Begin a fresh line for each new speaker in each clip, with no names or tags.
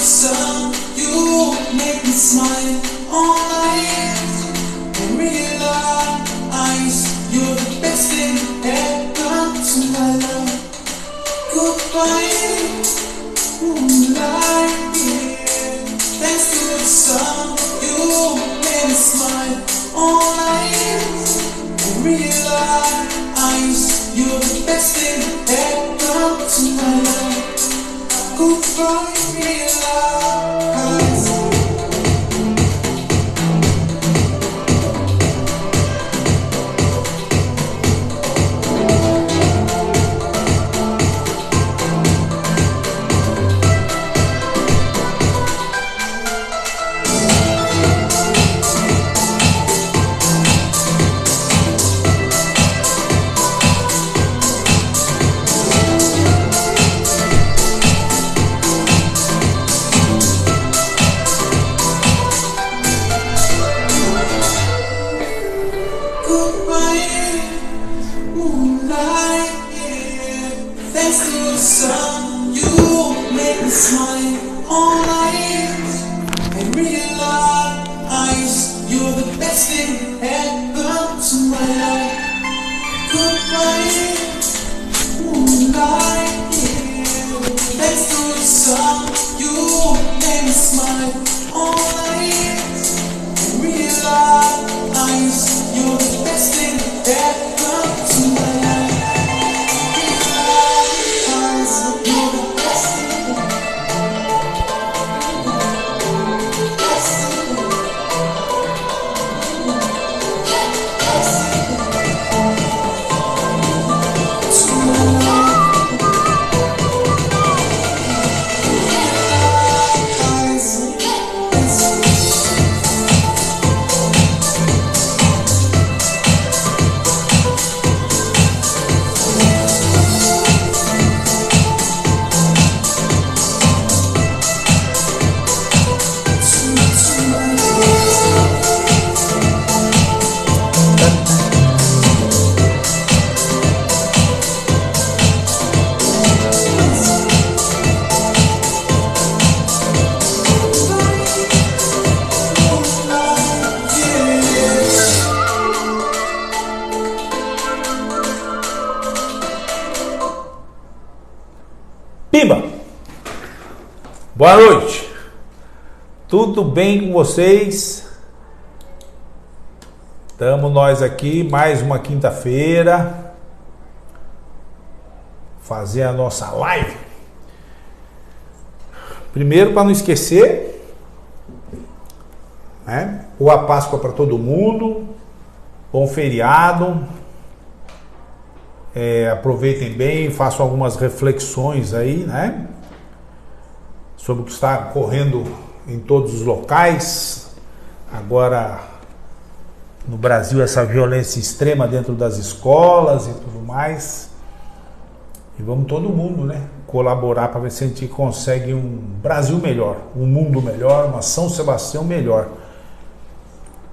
sun, you make me smile all night and realize you're the best thing ever to my love. Goodbye, moonlight, yeah. Thanks to the sun, you make me smile all night and realize you're the best thing ever to my love. Goodbye, realize.
Pimba! Boa noite! Tudo bem com vocês? Estamos nós aqui, mais uma quinta-feira, fazer a nossa live. Primeiro, para não esquecer, né? Boa Páscoa para todo mundo, bom feriado. Aproveitem bem, façam algumas reflexões aí, né? Sobre o que está ocorrendo em todos os locais. Agora, no Brasil, essa violência extrema dentro das escolas e tudo mais. E vamos todo mundo, né? Colaborar para ver se a gente consegue um Brasil melhor, um mundo melhor, uma São Sebastião melhor.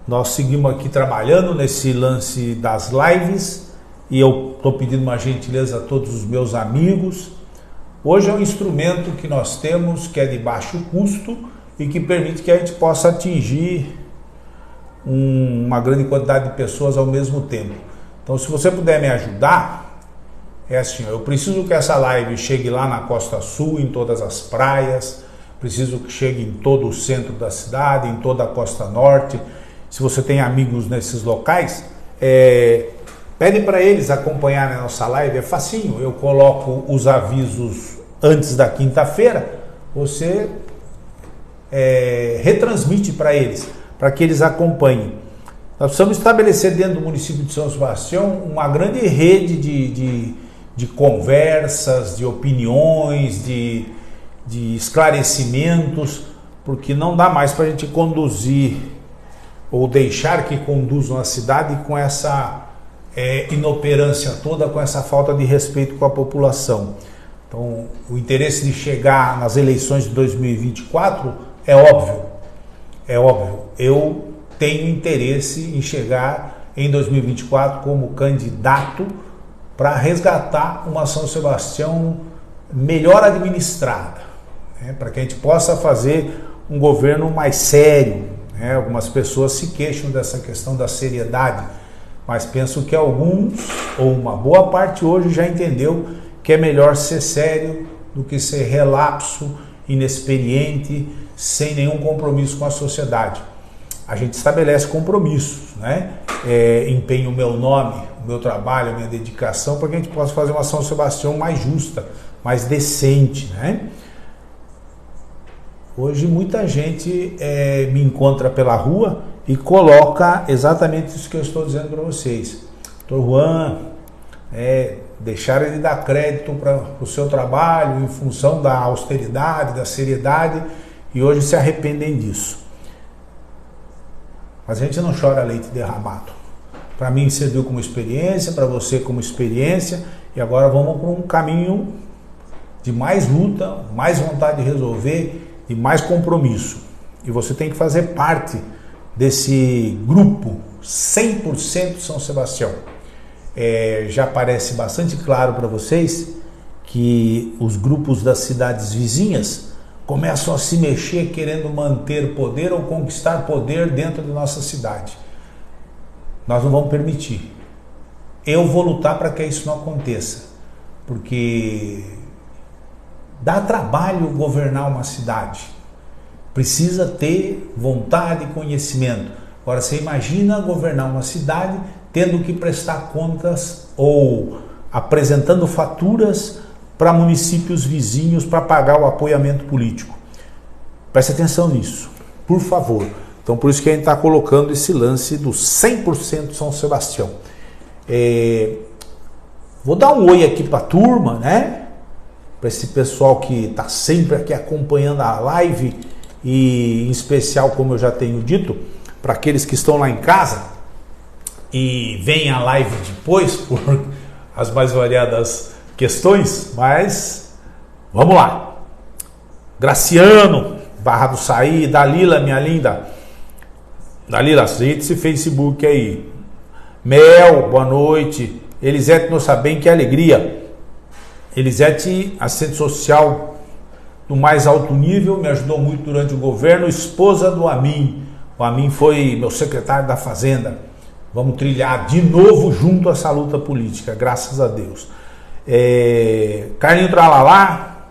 Nós seguimos aqui trabalhando nesse lance das lives. E eu estou pedindo uma gentileza a todos os meus amigos. Hoje é um instrumento que nós temos que é de baixo custo e que permite que a gente possa atingir uma grande quantidade de pessoas ao mesmo tempo. Então, se você puder me ajudar, é assim, eu preciso que essa live chegue lá na Costa Sul, em todas as praias, preciso que chegue em todo o centro da cidade, em toda a Costa Norte. Se você tem amigos nesses locais, pede para eles acompanharem a nossa live, é facinho, eu coloco os avisos antes da quinta-feira, você retransmite para eles, para que eles acompanhem. Nós precisamos estabelecer dentro do município de São Sebastião uma grande rede de conversas, de opiniões, de esclarecimentos, porque não dá mais para a gente conduzir ou deixar que conduzam a cidade com essa inoperância toda, com essa falta de respeito com a população. Então, o interesse de chegar nas eleições de 2024 é óbvio. Eu tenho interesse em chegar em 2024 como candidato para resgatar uma São Sebastião melhor administrada, para que a gente possa fazer um governo mais sério. Algumas pessoas se queixam dessa questão da seriedade, mas penso que alguns, ou uma boa parte hoje, já entendeu que é melhor ser sério do que ser relapso, inexperiente, sem nenhum compromisso com a sociedade. A gente estabelece compromissos, empenho o meu nome, o meu trabalho, a minha dedicação, para que a gente possa fazer uma São Sebastião mais justa, mais decente, Hoje muita gente me encontra pela rua e coloca exatamente isso que eu estou dizendo para vocês. Dr. Juan, deixaram de dar crédito para o seu trabalho em função da austeridade, da seriedade, e hoje se arrependem disso. Mas a gente não chora leite derramado. Para mim serviu como experiência, para você como experiência, e agora vamos para um caminho de mais luta, mais vontade de resolver e mais compromisso. E você tem que fazer parte desse grupo 100% São Sebastião. Já parece bastante claro para vocês que os grupos das cidades vizinhas começam a se mexer querendo manter poder ou conquistar poder dentro da nossa cidade. Nós não vamos permitir. Eu vou lutar para que isso não aconteça, porque dá trabalho governar uma cidade. Precisa ter vontade e conhecimento. Agora, você imagina governar uma cidade tendo que prestar contas ou apresentando faturas para municípios vizinhos para pagar o apoiamento político. Preste atenção nisso, por favor. Então, por isso que a gente está colocando esse lance do 100% São Sebastião. Vou dar um oi aqui para a turma, para esse pessoal que está sempre aqui acompanhando a live e, em especial, como eu já tenho dito, para aqueles que estão lá em casa e veem a live depois por as mais variadas questões, mas vamos lá. Graciano, Barra do Saí, Dalila, minha linda. Dalila, aceita esse Facebook aí. Mel, boa noite. Elisete Nossa Bem, que alegria. Elisete, assistente social do mais alto nível, me ajudou muito durante o governo, esposa do Amin. O Amin foi meu secretário da Fazenda. Vamos trilhar de novo junto essa luta política, graças a Deus. Carlinho Tralalá,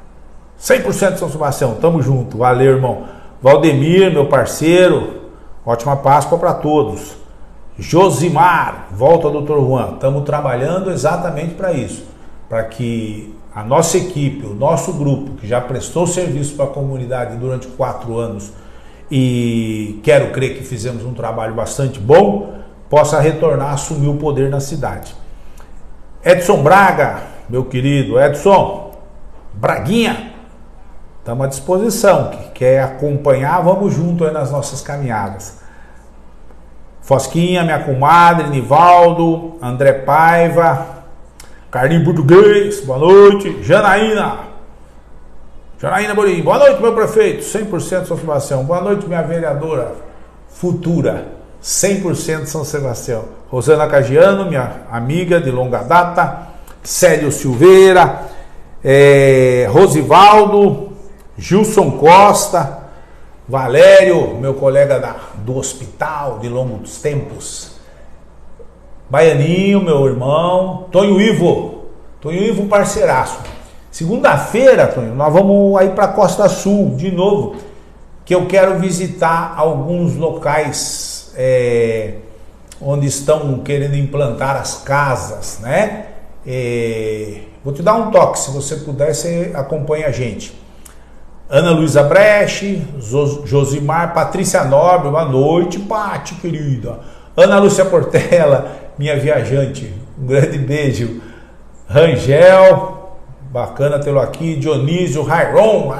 100% São Sebastião, tamo junto, valeu, irmão. Valdemir, meu parceiro, ótima Páscoa para todos. Josimar, volta Dr. Juan, estamos trabalhando exatamente para isso, para que a nossa equipe, o nosso grupo, que já prestou serviço para a comunidade durante 4 anos e quero crer que fizemos um trabalho bastante bom, possa retornar a assumir o poder na cidade. Edson Braga, meu querido Edson, Braguinha, estamos à disposição, que quer acompanhar, vamos junto aí nas nossas caminhadas. Fosquinha, minha comadre, Nivaldo, André Paiva, Carlinho Português, boa noite. Janaína Borim, boa noite, meu prefeito, 100% São Sebastião. Boa noite, minha vereadora futura, 100% São Sebastião. Rosana Cagiano, minha amiga de longa data. Célio Silveira, Rosivaldo, Gilson Costa, Valério, meu colega do hospital de longos tempos. Baianinho, meu irmão. Tonho Ivo, parceiraço. Segunda-feira, Tonho, nós vamos aí para Costa Sul de novo, que eu quero visitar alguns locais onde estão querendo implantar as casas, vou te dar um toque, se você puder, você acompanha a gente. Ana Luísa Breche, Josimar, Patrícia Nobre, boa noite, Pati, querida. Ana Lúcia Portela, minha viajante, um grande beijo. Rangel, bacana tê-lo aqui. Dionísio, Rairon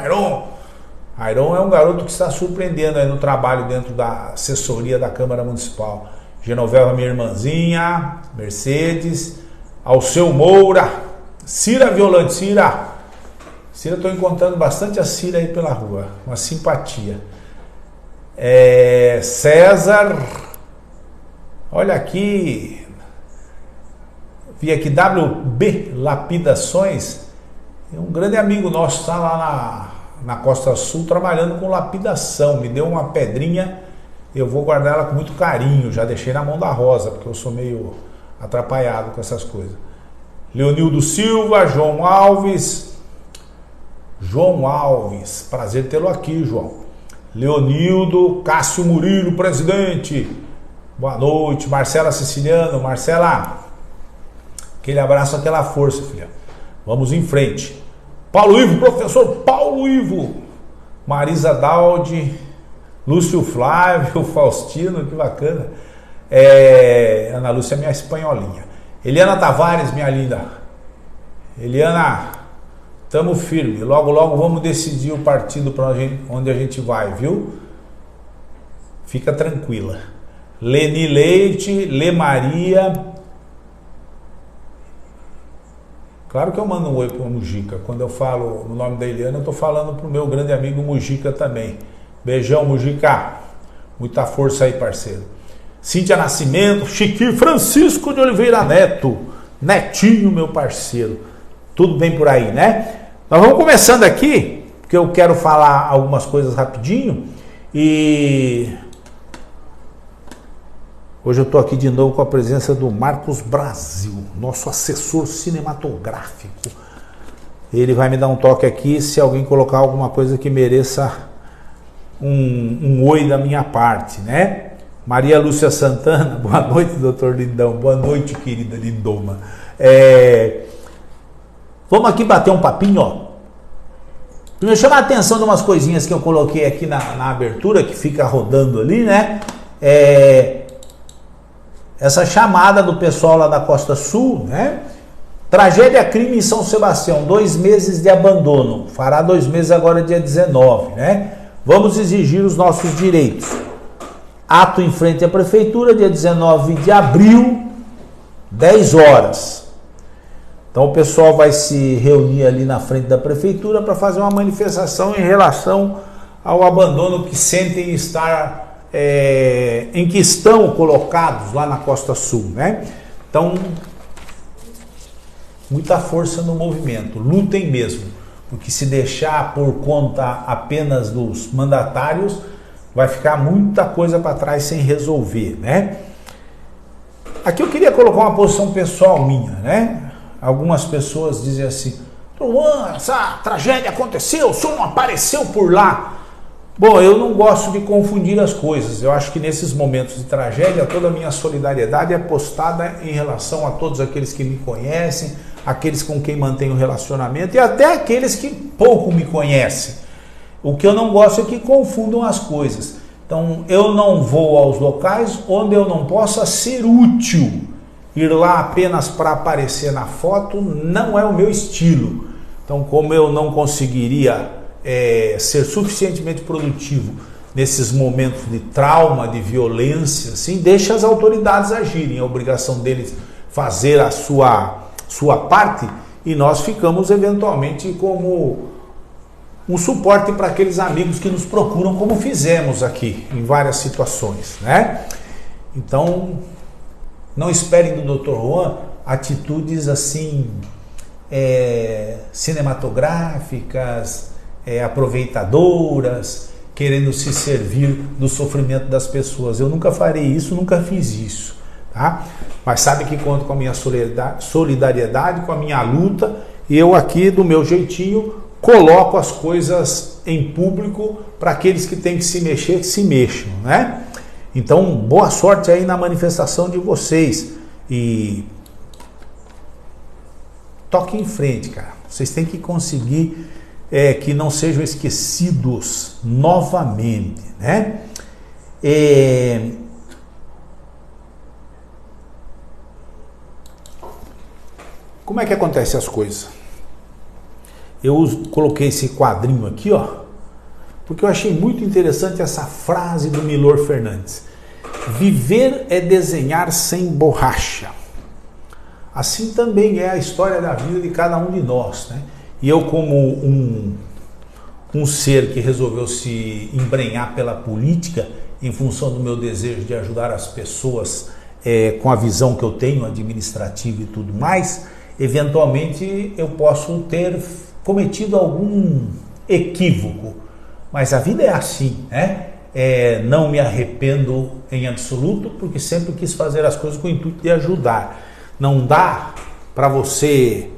é um garoto que está surpreendendo aí no trabalho dentro da assessoria da Câmara Municipal. Genoveva, minha irmãzinha, Mercedes, Alceu Moura, Cira Violante, Cira, estou encontrando bastante a Cira aí pela rua, uma simpatia. César, olha aqui, vi aqui WB Lapidações, um grande amigo nosso está lá na Costa Sul trabalhando com lapidação, me deu uma pedrinha, eu vou guardar ela com muito carinho, já deixei na mão da Rosa, porque eu sou meio atrapalhado com essas coisas. Leonildo Silva, João Alves, prazer tê-lo aqui, João. Leonildo, Cássio Murilo, presidente, boa noite. Marcela Siciliano, Marcela, aquele abraço, aquela força, filha, vamos em frente. Paulo Ivo, professor Paulo Ivo, Marisa Daldi, Lúcio Flávio, Faustino, que bacana. Ana Lúcia, minha espanholinha. Eliana Tavares, minha linda. Eliana, tamo firme. Logo, logo vamos decidir o partido para onde a gente vai, viu? Fica tranquila. Leni Leite, Lê Maria. Claro que eu mando um oi para o Mujica. Quando eu falo o nome da Eliana, eu estou falando para o meu grande amigo Mujica também. Beijão, Mujica. Muita força aí, parceiro. Cíntia Nascimento, Chiquinho Francisco de Oliveira Neto. Netinho, meu parceiro. Tudo bem por aí, né? Nós vamos começando aqui, porque eu quero falar algumas coisas rapidinho. E hoje eu estou aqui de novo com a presença do Marcos Brasil, nosso assessor cinematográfico. Ele vai me dar um toque aqui se alguém colocar alguma coisa que mereça um oi da minha parte, né? Maria Lúcia Santana, boa noite, doutor Lindão. Boa noite, querida Lindoma. Vamos aqui bater um papinho, ó. Primeiro, chamar a atenção de umas coisinhas que eu coloquei aqui na abertura, que fica rodando ali, né? Essa chamada do pessoal lá da Costa Sul, né? Tragédia crime em São Sebastião, 2 meses de abandono. Fará 2 meses agora, dia 19, né? Vamos exigir os nossos direitos. Ato em frente à prefeitura, dia 19 de abril, 10 horas. Então o pessoal vai se reunir ali na frente da prefeitura para fazer uma manifestação em relação ao abandono que sentem estar, em que estão colocados lá na Costa Sul, né? Então, muita força no movimento, lutem mesmo, porque se deixar por conta apenas dos mandatários, vai ficar muita coisa para trás sem resolver, né? Aqui eu queria colocar uma posição pessoal minha, né? Algumas pessoas dizem assim: Luan, essa tragédia aconteceu, o senhor não apareceu por lá. Bom, eu não gosto de confundir as coisas. Eu acho que nesses momentos de tragédia, toda a minha solidariedade é postada em relação a todos aqueles que me conhecem, aqueles com quem mantenho relacionamento e até aqueles que pouco me conhecem. O que eu não gosto é que confundam as coisas. Então, eu não vou aos locais onde eu não possa ser útil. Ir lá apenas para aparecer na foto não é o meu estilo. Então, como eu não conseguiria ser suficientemente produtivo nesses momentos de trauma, de violência, assim, deixa as autoridades agirem. É a obrigação deles fazer a sua parte e nós ficamos eventualmente como um suporte para aqueles amigos que nos procuram, como fizemos aqui em várias situações, né? Então, não esperem do Dr. Juan atitudes assim cinematográficas, aproveitadoras, querendo se servir do sofrimento das pessoas. Eu nunca farei isso, nunca fiz isso, tá? Mas sabe que conto com a minha solidariedade, com a minha luta, e eu aqui, do meu jeitinho, coloco as coisas em público para aqueles que têm que se mexer, que se mexam, né? Então, boa sorte aí na manifestação de vocês e toque em frente, cara. Vocês têm que conseguir que não sejam esquecidos novamente, né? Como é que acontecem as coisas? Eu coloquei esse quadrinho aqui, ó, porque eu achei muito interessante essa frase do Milor Fernandes. Viver é desenhar sem borracha. Assim também é a história da vida de cada um de nós, né? E eu, como um ser que resolveu se embrenhar pela política em função do meu desejo de ajudar as pessoas com a visão que eu tenho, administrativa e tudo mais, eventualmente eu posso ter cometido algum equívoco. Mas a vida é assim, né? Não me arrependo em absoluto, porque sempre quis fazer as coisas com o intuito de ajudar. Não dá para você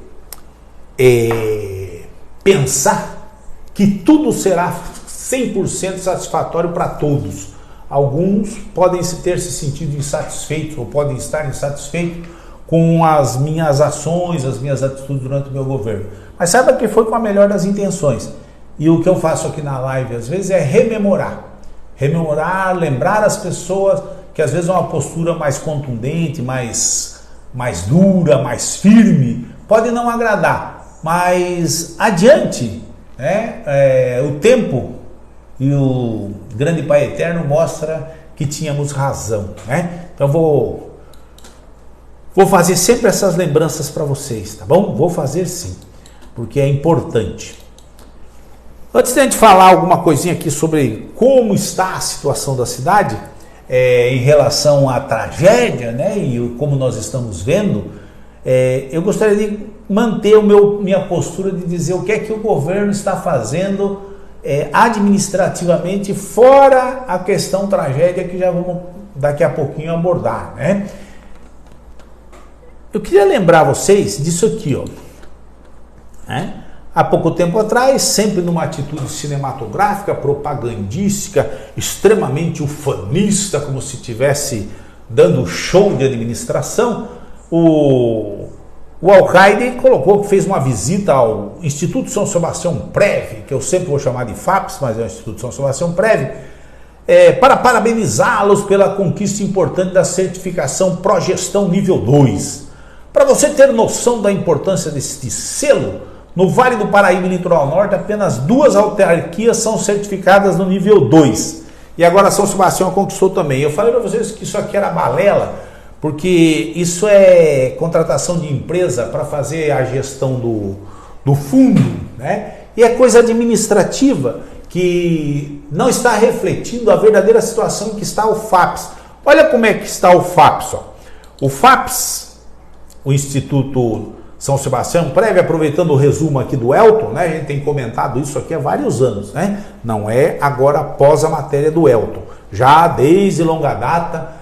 pensar que tudo será 100% satisfatório para todos. Alguns podem ter se sentido insatisfeitos ou podem estar insatisfeitos com as minhas ações, as minhas atitudes durante o meu governo. Mas saiba que foi com a melhor das intenções. E o que eu faço aqui na live às vezes é rememorar, lembrar as pessoas que às vezes uma postura mais contundente, mais dura, mais firme, pode não agradar, mas adiante, né? O tempo e o grande Pai Eterno mostra que tínhamos razão, né? Então vou fazer sempre essas lembranças para vocês, tá bom? Vou fazer sim, porque é importante. Antes de a gente falar alguma coisinha aqui sobre como está a situação da cidade, em relação à tragédia, né, e como nós estamos vendo, eu gostaria de manter minha postura de dizer o que é que o governo está fazendo administrativamente, fora a questão tragédia, que já vamos daqui a pouquinho abordar, né? Eu queria lembrar vocês disso aqui, ó, né? Há pouco tempo atrás, sempre numa atitude cinematográfica, propagandística, extremamente ufanista, como se estivesse dando show de administração, o Al-Qaeda fez uma visita ao Instituto São Sebastião Prev, que eu sempre vou chamar de FAPES, mas é o Instituto São Sebastião Prev, para parabenizá-los pela conquista importante da certificação Progestão nível 2. Para você ter noção da importância deste selo, no Vale do Paraíba e Litoral Norte, apenas 2 autarquias são certificadas no nível 2. E agora São Sebastião conquistou também. Eu falei para vocês que isso aqui era balela, porque isso é contratação de empresa para fazer a gestão do fundo, né? E é coisa administrativa que não está refletindo a verdadeira situação em que está o FAPES. Olha como é que está o FAPES. Ó. O FAPES, o Instituto São Sebastião Prev, aproveitando o resumo aqui do Elton, né? A gente tem comentado isso aqui há vários anos, né? Não é agora após a matéria do Elton. Já desde longa data,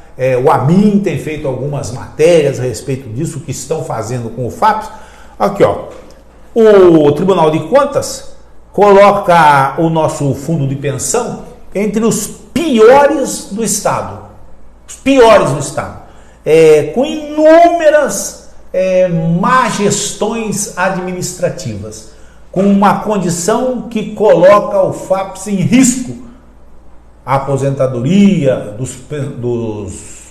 o Amin tem feito algumas matérias a respeito disso, que estão fazendo com o FAPES. Aqui, ó. O Tribunal de Contas coloca o nosso fundo de pensão entre os piores do Estado. Os piores do Estado. Com inúmeras má gestões administrativas, com uma condição que coloca o FAPES em risco. A aposentadoria dos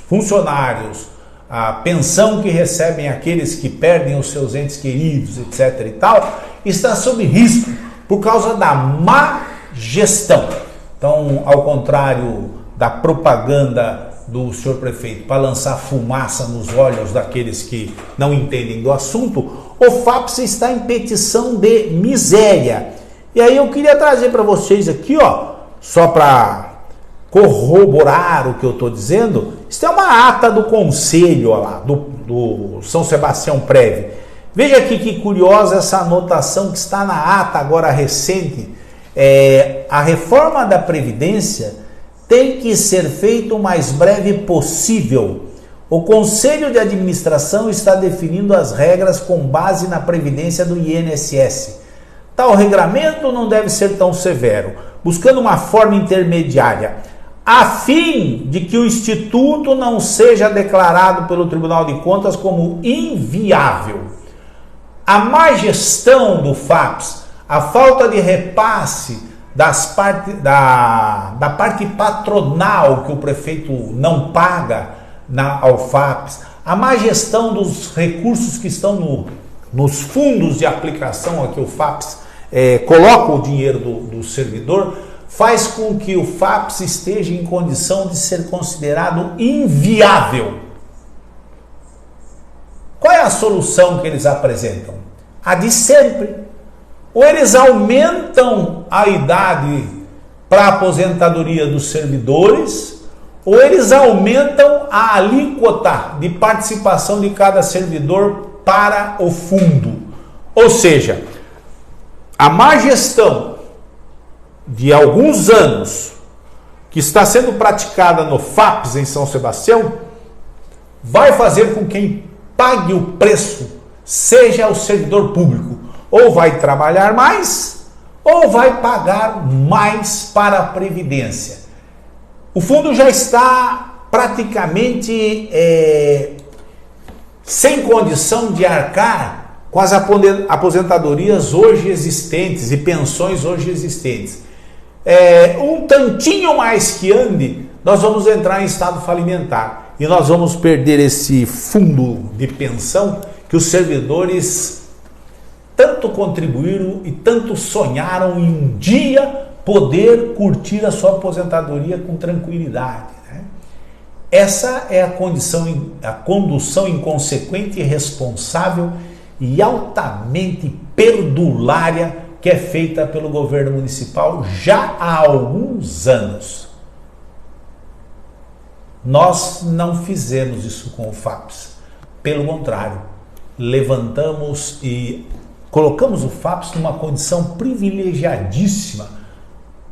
funcionários, a pensão que recebem aqueles que perdem os seus entes queridos, etc. e tal, está sob risco por causa da má gestão. Então, ao contrário da propaganda do senhor prefeito para lançar fumaça nos olhos daqueles que não entendem do assunto, o FAPES está em petição de miséria. E aí eu queria trazer para vocês aqui, ó, só para corroborar o que eu estou dizendo, isso é uma ata do conselho, ó lá, do São Sebastião Prev. Veja aqui que curiosa essa anotação que está na ata agora recente. A reforma da Previdência tem que ser feito o mais breve possível. O Conselho de Administração está definindo as regras com base na previdência do INSS. Tal regramento não deve ser tão severo, buscando uma forma intermediária, a fim de que o Instituto não seja declarado pelo Tribunal de Contas como inviável. A má gestão do FAPES, a falta de repasse da parte patronal que o prefeito não paga ao FAPES, a má gestão dos recursos que estão nos fundos de aplicação a que o FAPES coloca o dinheiro do servidor, faz com que o FAPES esteja em condição de ser considerado inviável. Qual é a solução que eles apresentam? A de sempre. Ou eles aumentam a idade para a aposentadoria dos servidores, ou eles aumentam a alíquota de participação de cada servidor para o fundo. Ou seja, a má gestão de alguns anos que está sendo praticada no FAPES em São Sebastião vai fazer com que quem pague o preço seja o servidor público. Ou vai trabalhar mais, ou vai pagar mais para a Previdência. O fundo já está praticamente sem condição de arcar com as aposentadorias hoje existentes e pensões hoje existentes. Um tantinho mais que ande, nós vamos entrar em estado falimentar e nós vamos perder esse fundo de pensão que os servidores tanto contribuíram e tanto sonharam em um dia poder curtir a sua aposentadoria com tranquilidade, né? Essa é a condução inconsequente, irresponsável e altamente perdulária que é feita pelo governo municipal já há alguns anos. Nós não fizemos isso com o FAPES. Pelo contrário, levantamos e colocamos o FAPES numa condição privilegiadíssima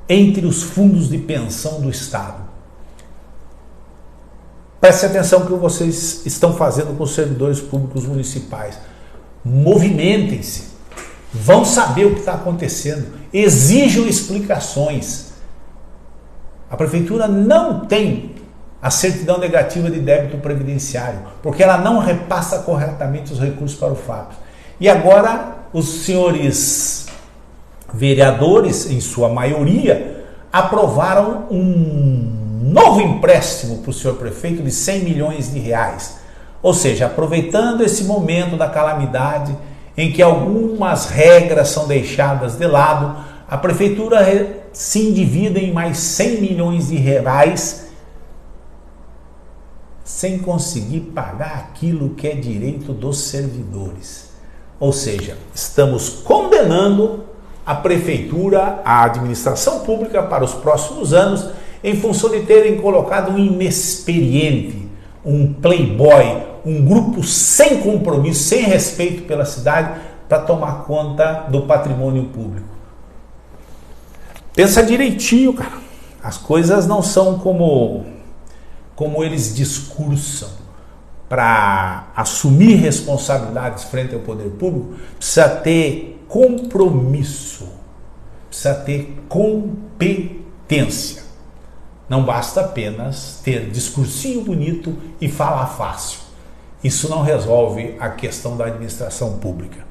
entre os fundos de pensão do Estado. Preste atenção no que vocês estão fazendo com os servidores públicos municipais. Movimentem-se, vão saber o que está acontecendo, exijam explicações. A prefeitura não tem a certidão negativa de débito previdenciário, porque ela não repassa corretamente os recursos para o FAPES. E agora os senhores vereadores, em sua maioria, aprovaram um novo empréstimo para o senhor prefeito de 100 milhões de reais. Ou seja, aproveitando esse momento da calamidade em que algumas regras são deixadas de lado, a prefeitura se endivida em mais 100 milhões de reais sem conseguir pagar aquilo que é direito dos servidores. Ou seja, estamos condenando a prefeitura, a administração pública para os próximos anos em função de terem colocado um inexperiente, um playboy, um grupo sem compromisso, sem respeito pela cidade para tomar conta do patrimônio público. Pensa direitinho, cara. As coisas não são como eles discursam. Para assumir responsabilidades frente ao poder público, precisa ter compromisso, precisa ter competência. Não basta apenas ter discursinho bonito e falar fácil. Isso não resolve a questão da administração pública.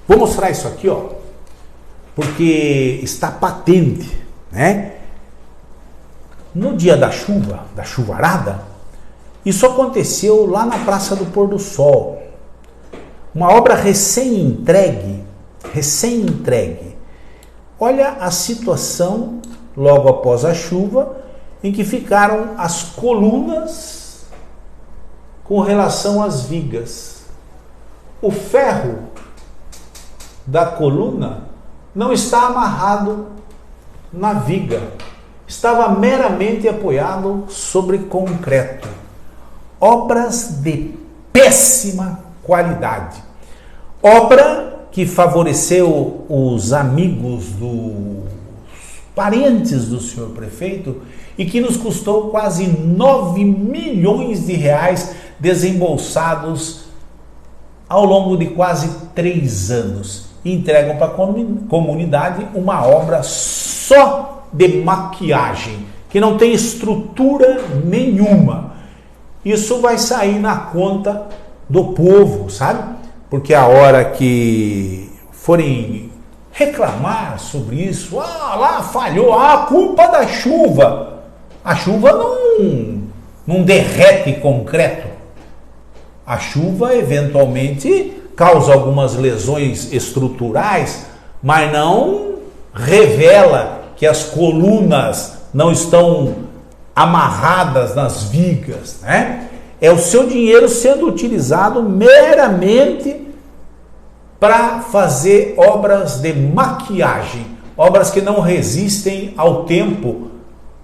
Vou mostrar isso aqui, ó, porque está patente, né? No dia da chuva, da chuvarada, isso aconteceu lá na Praça do Pôr do Sol. Uma obra recém-entregue. Olha a situação logo após a chuva, em que ficaram as colunas com relação às vigas. O ferro da coluna não está amarrado na viga, estava meramente apoiado sobre concreto. Obras de péssima qualidade. Obra que favoreceu os amigos parentes do senhor prefeito e que nos custou quase 9 milhões de reais desembolsados ao longo de quase 3 anos. E entregam para a comunidade uma obra só de maquiagem, que não tem estrutura nenhuma. Isso vai sair na conta do povo, sabe? Porque a hora que forem reclamar sobre isso, lá falhou, a culpa da chuva. A chuva não derrete concreto. A chuva eventualmente causa algumas lesões estruturais, mas não revela que as colunas não estão amarradas nas vigas, né? É o seu dinheiro sendo utilizado meramente para fazer obras de maquiagem, obras que não resistem ao tempo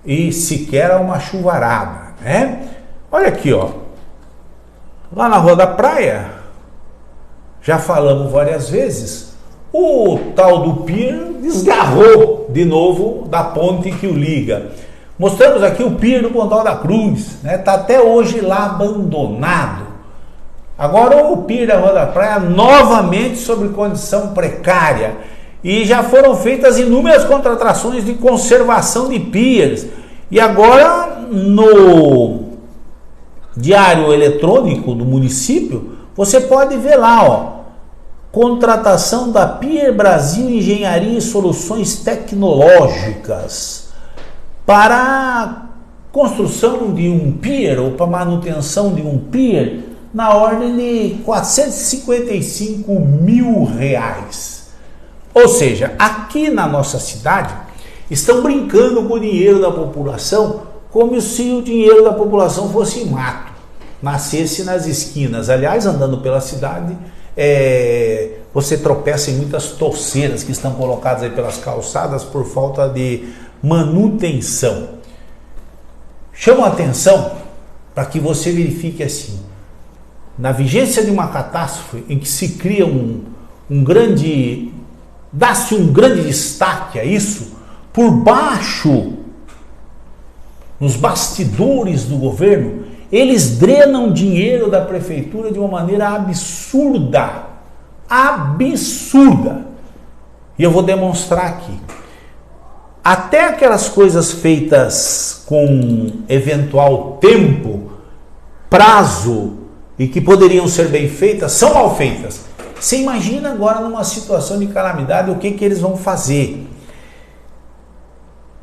e sequer a uma chuvarada, né? Olha aqui, ó, lá na Rua da Praia, já falamos várias vezes, o tal do pier desgarrou de novo da ponte que o liga. Mostramos aqui o pier do Pontal da Cruz, né? Tá até hoje lá abandonado. Agora o pier da Rua da Praia novamente sob condição precária. E já foram feitas inúmeras contratações de conservação de piers. E agora no diário eletrônico do município, você pode ver lá, ó, contratação da Pier Brasil Engenharia e Soluções Tecnológicas para a construção de um pier ou para manutenção de um pier na ordem de R$455 mil. Ou seja, aqui na nossa cidade estão brincando com o dinheiro da população como se o dinheiro da população fosse mato, nascesse nas esquinas. Aliás, andando pela cidade, você tropeça em muitas torceiras que estão colocadas aí pelas calçadas por falta de manutenção. Chamo a atenção para que você verifique assim, na vigência de uma catástrofe em que se cria dá-se um grande destaque a isso, por baixo, nos bastidores do governo, eles drenam dinheiro da prefeitura de uma maneira absurda. Absurda. E eu vou demonstrar aqui. Até aquelas coisas feitas com eventual tempo, prazo e que poderiam ser bem feitas, são mal feitas. Você imagina agora numa situação de calamidade o que eles vão fazer.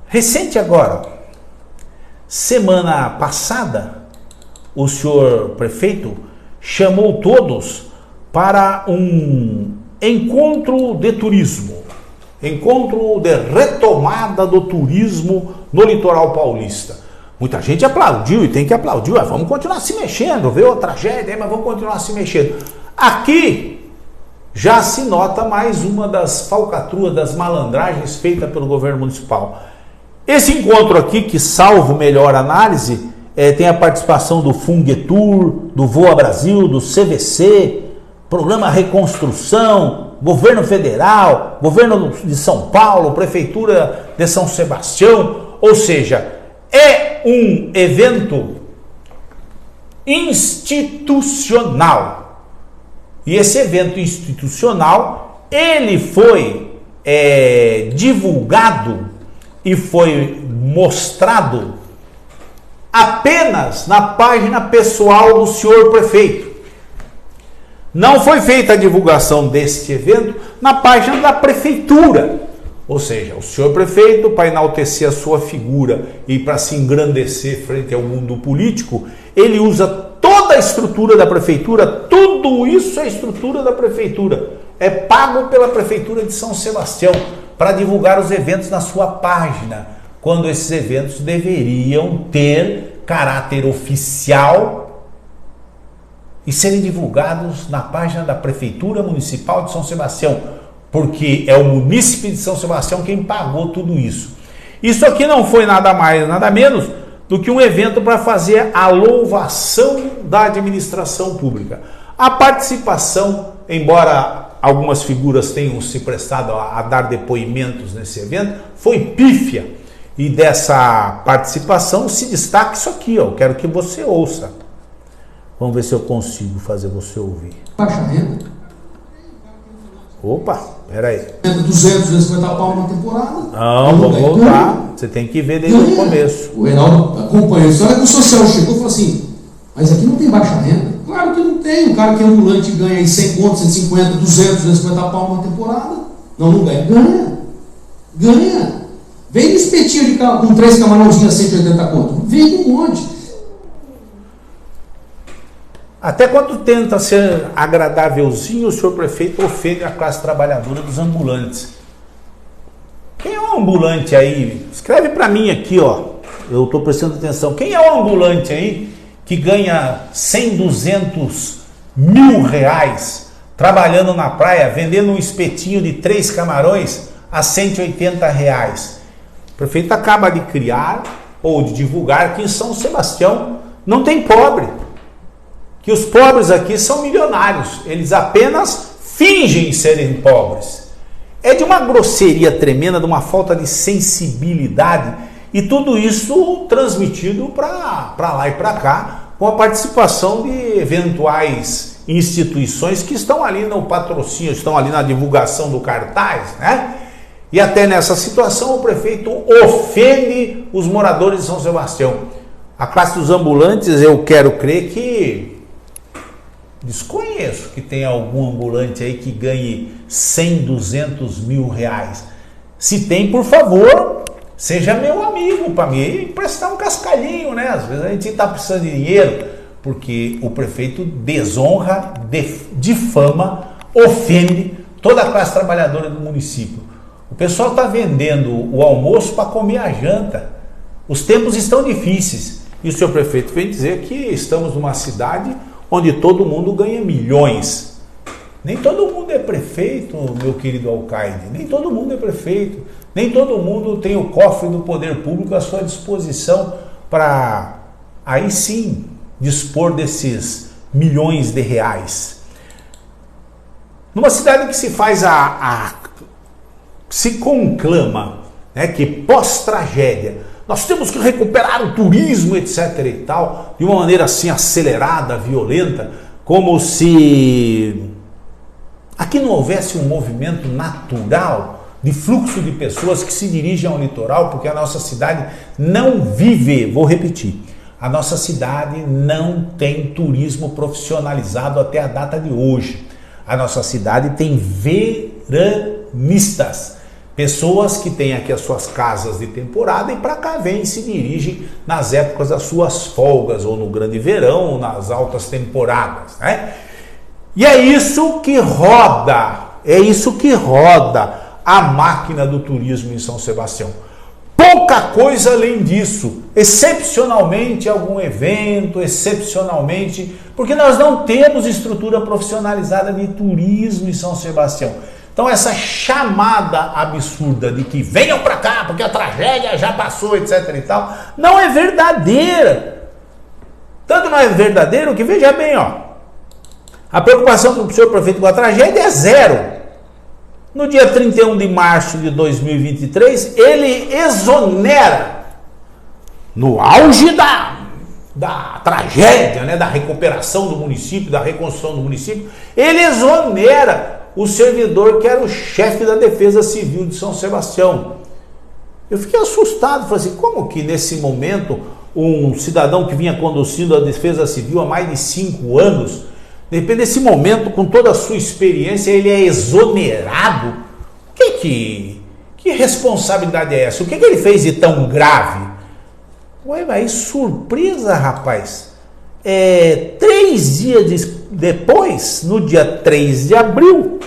Recente agora, semana passada, o senhor prefeito chamou todos para um encontro de turismo, encontro de retomada do turismo no litoral paulista. Muita gente aplaudiu e tem que aplaudir, vamos continuar se mexendo, veio a tragédia, mas vamos continuar se mexendo. Aqui já se nota mais uma das falcatruas, das malandragens feitas pelo governo municipal. Esse encontro aqui, que salvo melhor análise, tem a participação do Fungetur, do Voa Brasil, do CVC, Programa Reconstrução, Governo Federal, Governo de São Paulo, Prefeitura de São Sebastião, ou seja, é um evento institucional. E esse evento institucional, ele foi divulgado e foi mostrado apenas na página pessoal do senhor prefeito. Não foi feita a divulgação deste evento na página da prefeitura. Ou seja, o senhor prefeito, para enaltecer a sua figura e para se engrandecer frente ao mundo político, ele usa toda a estrutura da prefeitura, tudo isso é estrutura da prefeitura. É pago pela prefeitura de São Sebastião para divulgar os eventos na sua página, quando esses eventos deveriam ter caráter oficial e serem divulgados na página da Prefeitura Municipal de São Sebastião, porque é o munícipe de São Sebastião quem pagou tudo isso. Isso aqui não foi nada mais, nada menos do que um evento para fazer a louvação da administração pública. A participação, embora algumas figuras tenham se prestado a dar depoimentos nesse evento, foi pífia. E dessa participação se destaca isso aqui, ó. Eu quero que você ouça. Vamos ver se eu consigo fazer você ouvir.
Baixa renda.
Opa, peraí.
200, 250 pau na temporada.
Não, vamos voltar. Você tem que ver desde o começo.
O Reinaldo acompanha a história que o social chegou e falou assim, mas aqui não tem baixa renda? Claro que não tem. O cara que é ambulante ganha aí 100 contos, 150, 200, 250 pau na temporada. Não ganha. Ganha. Vem no espetinho de com 3 camarãozinhos a 180 contos. Vem um monte.
Até quando tenta ser agradávelzinho, o senhor prefeito ofende a classe trabalhadora dos ambulantes. Quem é um ambulante aí? Escreve para mim aqui, ó. Eu estou prestando atenção. Quem é um ambulante aí que ganha 100, 200 mil reais trabalhando na praia, vendendo um espetinho de 3 camarões a 180 reais? O prefeito acaba de criar ou de divulgar que em São Sebastião não tem pobre. Que os pobres aqui são milionários, eles apenas fingem serem pobres. É de uma grosseria tremenda, de uma falta de sensibilidade, e tudo isso transmitido para lá e para cá, com a participação de eventuais instituições que estão ali no patrocínio, estão ali na divulgação do cartaz, né? E até nessa situação o prefeito ofende os moradores de São Sebastião. A classe dos ambulantes, eu quero crer que... desconheço que tenha algum ambulante aí que ganhe 100, 200 mil reais. Se tem, por favor, seja meu amigo para me emprestar um cascalhinho, né? Às vezes a gente está precisando de dinheiro, porque o prefeito desonra, difama, ofende toda a classe trabalhadora do município. O pessoal está vendendo o almoço para comer a janta. Os tempos estão difíceis. E o senhor prefeito vem dizer que estamos numa cidade onde todo mundo ganha milhões. Nem todo mundo é prefeito, meu querido alcaide. Nem todo mundo é prefeito. Nem todo mundo tem o cofre do poder público à sua disposição para, aí sim, dispor desses milhões de reais. Numa cidade que se faz se conclama, né, que pós-tragédia nós temos que recuperar o turismo, etc. e tal, de uma maneira assim acelerada, violenta, como se aqui não houvesse um movimento natural de fluxo de pessoas que se dirigem ao litoral, porque a nossa cidade não vive, vou repetir, a nossa cidade não tem turismo profissionalizado até a data de hoje. A nossa cidade tem veranistas, pessoas que têm aqui as suas casas de temporada e para cá vêm e se dirigem nas épocas das suas folgas, ou no grande verão, ou nas altas temporadas, né? E é isso que roda a máquina do turismo em São Sebastião. Pouca coisa além disso, excepcionalmente algum evento, excepcionalmente, porque nós não temos estrutura profissionalizada de turismo em São Sebastião. Então essa chamada absurda de que venham para cá porque a tragédia já passou, etc. e tal, não é verdadeira. Tanto não é verdadeiro que, veja bem, ó, a preocupação do senhor prefeito com a tragédia é zero. No dia 31 de março de 2023, ele exonera, no auge da tragédia, né, da recuperação do município, da reconstrução do município, ele exonera o servidor que era o chefe da Defesa Civil de São Sebastião. Eu fiquei assustado, falei assim, como que nesse momento um cidadão que vinha conduzindo a Defesa Civil há mais de 5 anos, de repente nesse momento, com toda a sua experiência, ele é exonerado? Que responsabilidade é essa? O que ele fez de tão grave? Ué, mas surpresa, rapaz. 3 dias depois, no dia 3 de abril,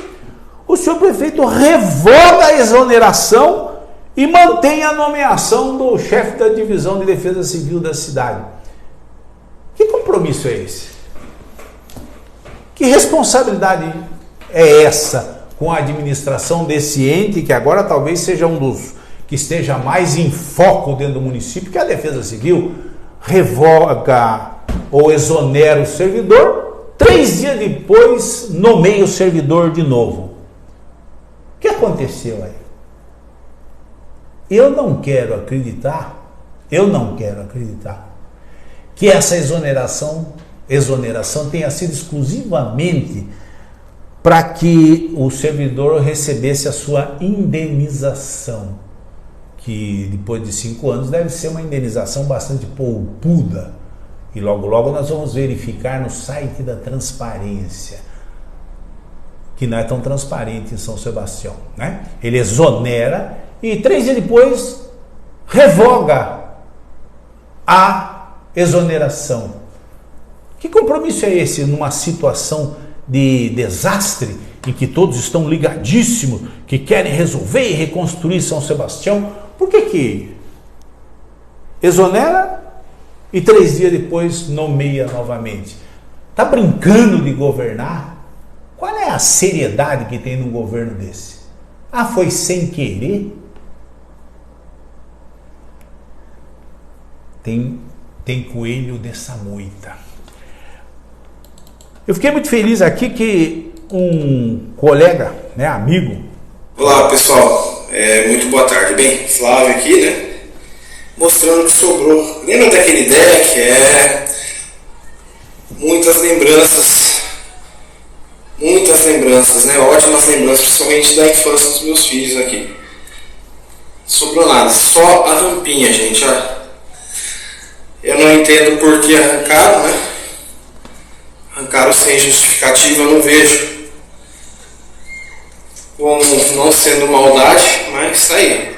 o senhor prefeito revoga a exoneração e mantém a nomeação do chefe da divisão de defesa civil da cidade. Que compromisso é esse? Que responsabilidade é essa com a administração desse ente, que agora talvez seja um dos que esteja mais em foco dentro do município, que é a Defesa Civil? Revoga ou exonera o servidor, 3 dias depois nomeia o servidor de novo. O que aconteceu aí? Eu não quero acreditar que essa exoneração tenha sido exclusivamente para que o servidor recebesse a sua indenização, que depois de 5 anos deve ser uma indenização bastante poupuda. E logo logo nós vamos verificar no site da transparência, que não é tão transparente em São Sebastião, né? Ele exonera e 3 dias depois revoga a exoneração. Que compromisso é esse numa situação de desastre em que todos estão ligadíssimos, que querem resolver e reconstruir São Sebastião? Por que exonera e 3 dias depois nomeia novamente? Está brincando de governar? Qual é a seriedade que tem num governo desse? Ah, foi sem querer? Tem coelho dessa moita. Eu fiquei muito feliz aqui que um colega, né, amigo.
Olá pessoal, muito boa tarde. Bem, Flávio aqui, né? Mostrando o que sobrou. Lembra daquele deck? Muitas lembranças, né? Ótimas lembranças, principalmente da infância dos meus filhos aqui. Sobrou nada, só a rampinha, gente, ó. Eu não entendo por que arrancaram, né? Arrancaram sem justificativa, eu não vejo como não sendo maldade, mas tá aí.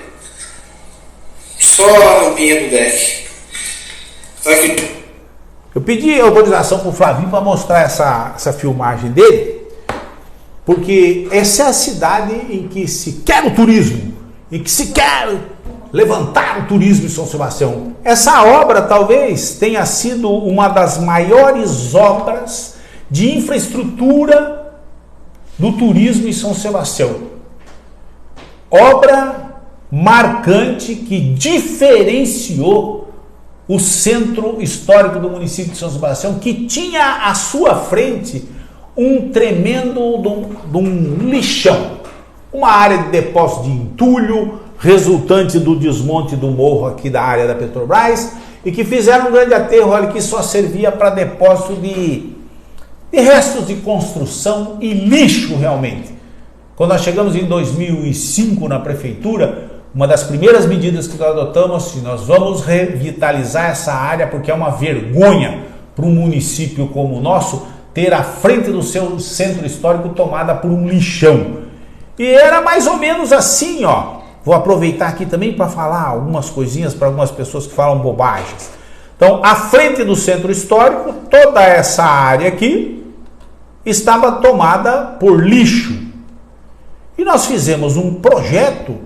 Só a rampinha do deck. Tá aqui.
Eu pedi autorização para o Flavinho para mostrar essa filmagem dele, porque essa é a cidade em que se quer o turismo, em que se quer levantar o turismo em São Sebastião. Essa obra talvez tenha sido uma das maiores obras de infraestrutura do turismo em São Sebastião. Obra marcante que diferenciou o centro histórico do município de São Sebastião, que tinha à sua frente um tremendo de um lixão, uma área de depósito de entulho, resultante do desmonte do morro aqui da área da Petrobras, e que fizeram um grande aterro ali que só servia para depósito de restos de construção e lixo realmente. Quando nós chegamos em 2005 na prefeitura, uma das primeiras medidas que nós adotamos, nós vamos revitalizar essa área, porque é uma vergonha para um município como o nosso ter a frente do seu centro histórico tomada por um lixão. E era mais ou menos assim, ó. Vou aproveitar aqui também para falar algumas coisinhas para algumas pessoas que falam bobagens. Então, à frente do centro histórico, toda essa área aqui estava tomada por lixo. E nós fizemos um projeto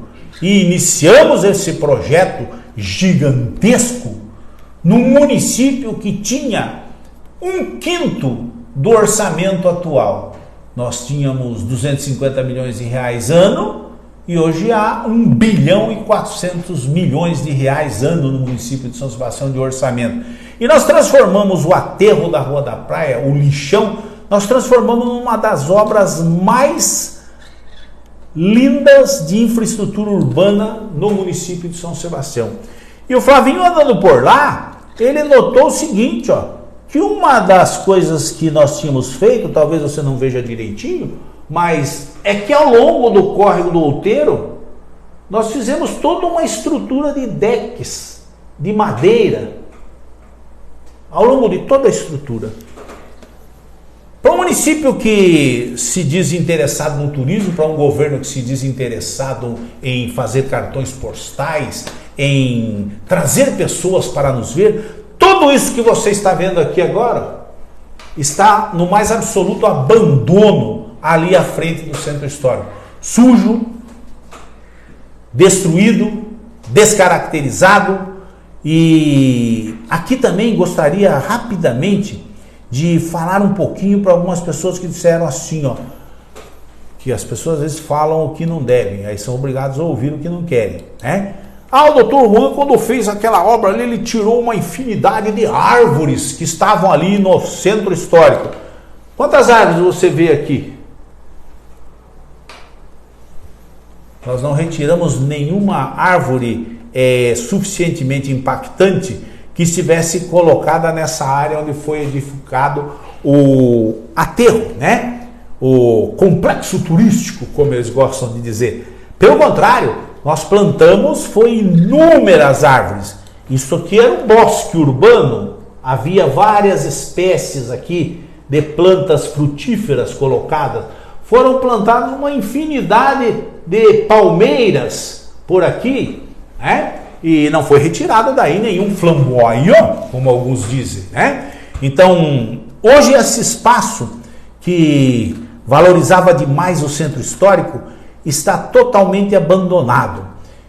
e iniciamos esse projeto gigantesco num município que tinha 1/5 do orçamento atual. Nós tínhamos 250 milhões de reais ano e hoje há 1,4 bilhão de reais ano no município de São Sebastião de orçamento. E nós transformamos o aterro da Rua da Praia, o lixão, nós transformamos numa das obras mais lindas de infraestrutura urbana no município de São Sebastião. E o Flavinho andando por lá, ele notou o seguinte, ó, que uma das coisas que nós tínhamos feito, talvez você não veja direitinho, mas é que ao longo do córrego do Outeiro, nós fizemos toda uma estrutura de decks, de madeira, ao longo de toda a estrutura. Para um município que se diz interessado no turismo, para um governo que se diz interessado em fazer cartões postais, em trazer pessoas para nos ver, tudo isso que você está vendo aqui agora está no mais absoluto abandono ali à frente do centro histórico. Sujo, destruído, descaracterizado. E aqui também gostaria rapidamente de falar um pouquinho para algumas pessoas que disseram assim, ó, que as pessoas às vezes falam o que não devem, aí são obrigados a ouvir o que não querem, né? O doutor Juan, quando fez aquela obra ali, ele tirou uma infinidade de árvores que estavam ali no centro histórico. Quantas árvores você vê aqui? Nós não retiramos nenhuma árvore suficientemente impactante que estivesse colocada nessa área onde foi edificado o aterro, né? O complexo turístico, como eles gostam de dizer. Pelo contrário, nós plantamos foi inúmeras árvores. Isso aqui era um bosque urbano, havia várias espécies aqui de plantas frutíferas colocadas. Foram plantadas uma infinidade de palmeiras por aqui, né? E não foi retirado daí nenhum flamboyant, como alguns dizem, né? Então, hoje esse espaço que valorizava demais o centro histórico está totalmente abandonado.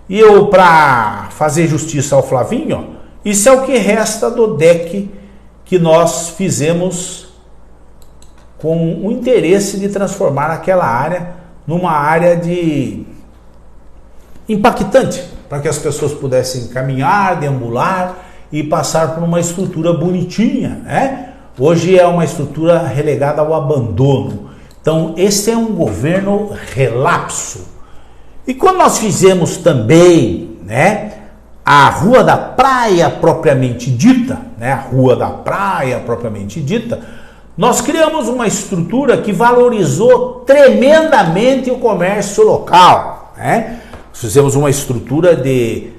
E eu, para fazer justiça ao Flavinho, isso é o que resta do deck que nós fizemos com o interesse de transformar aquela área numa área de impactante, para que as pessoas pudessem caminhar, deambular e passar por uma estrutura bonitinha, né? Hoje é uma estrutura relegada ao abandono. Então, esse é um governo relapso. E quando nós fizemos também, né, a Rua da Praia propriamente dita, né, a Rua da Praia propriamente dita, nós criamos uma estrutura que valorizou tremendamente o comércio local, né? Fizemos uma estrutura de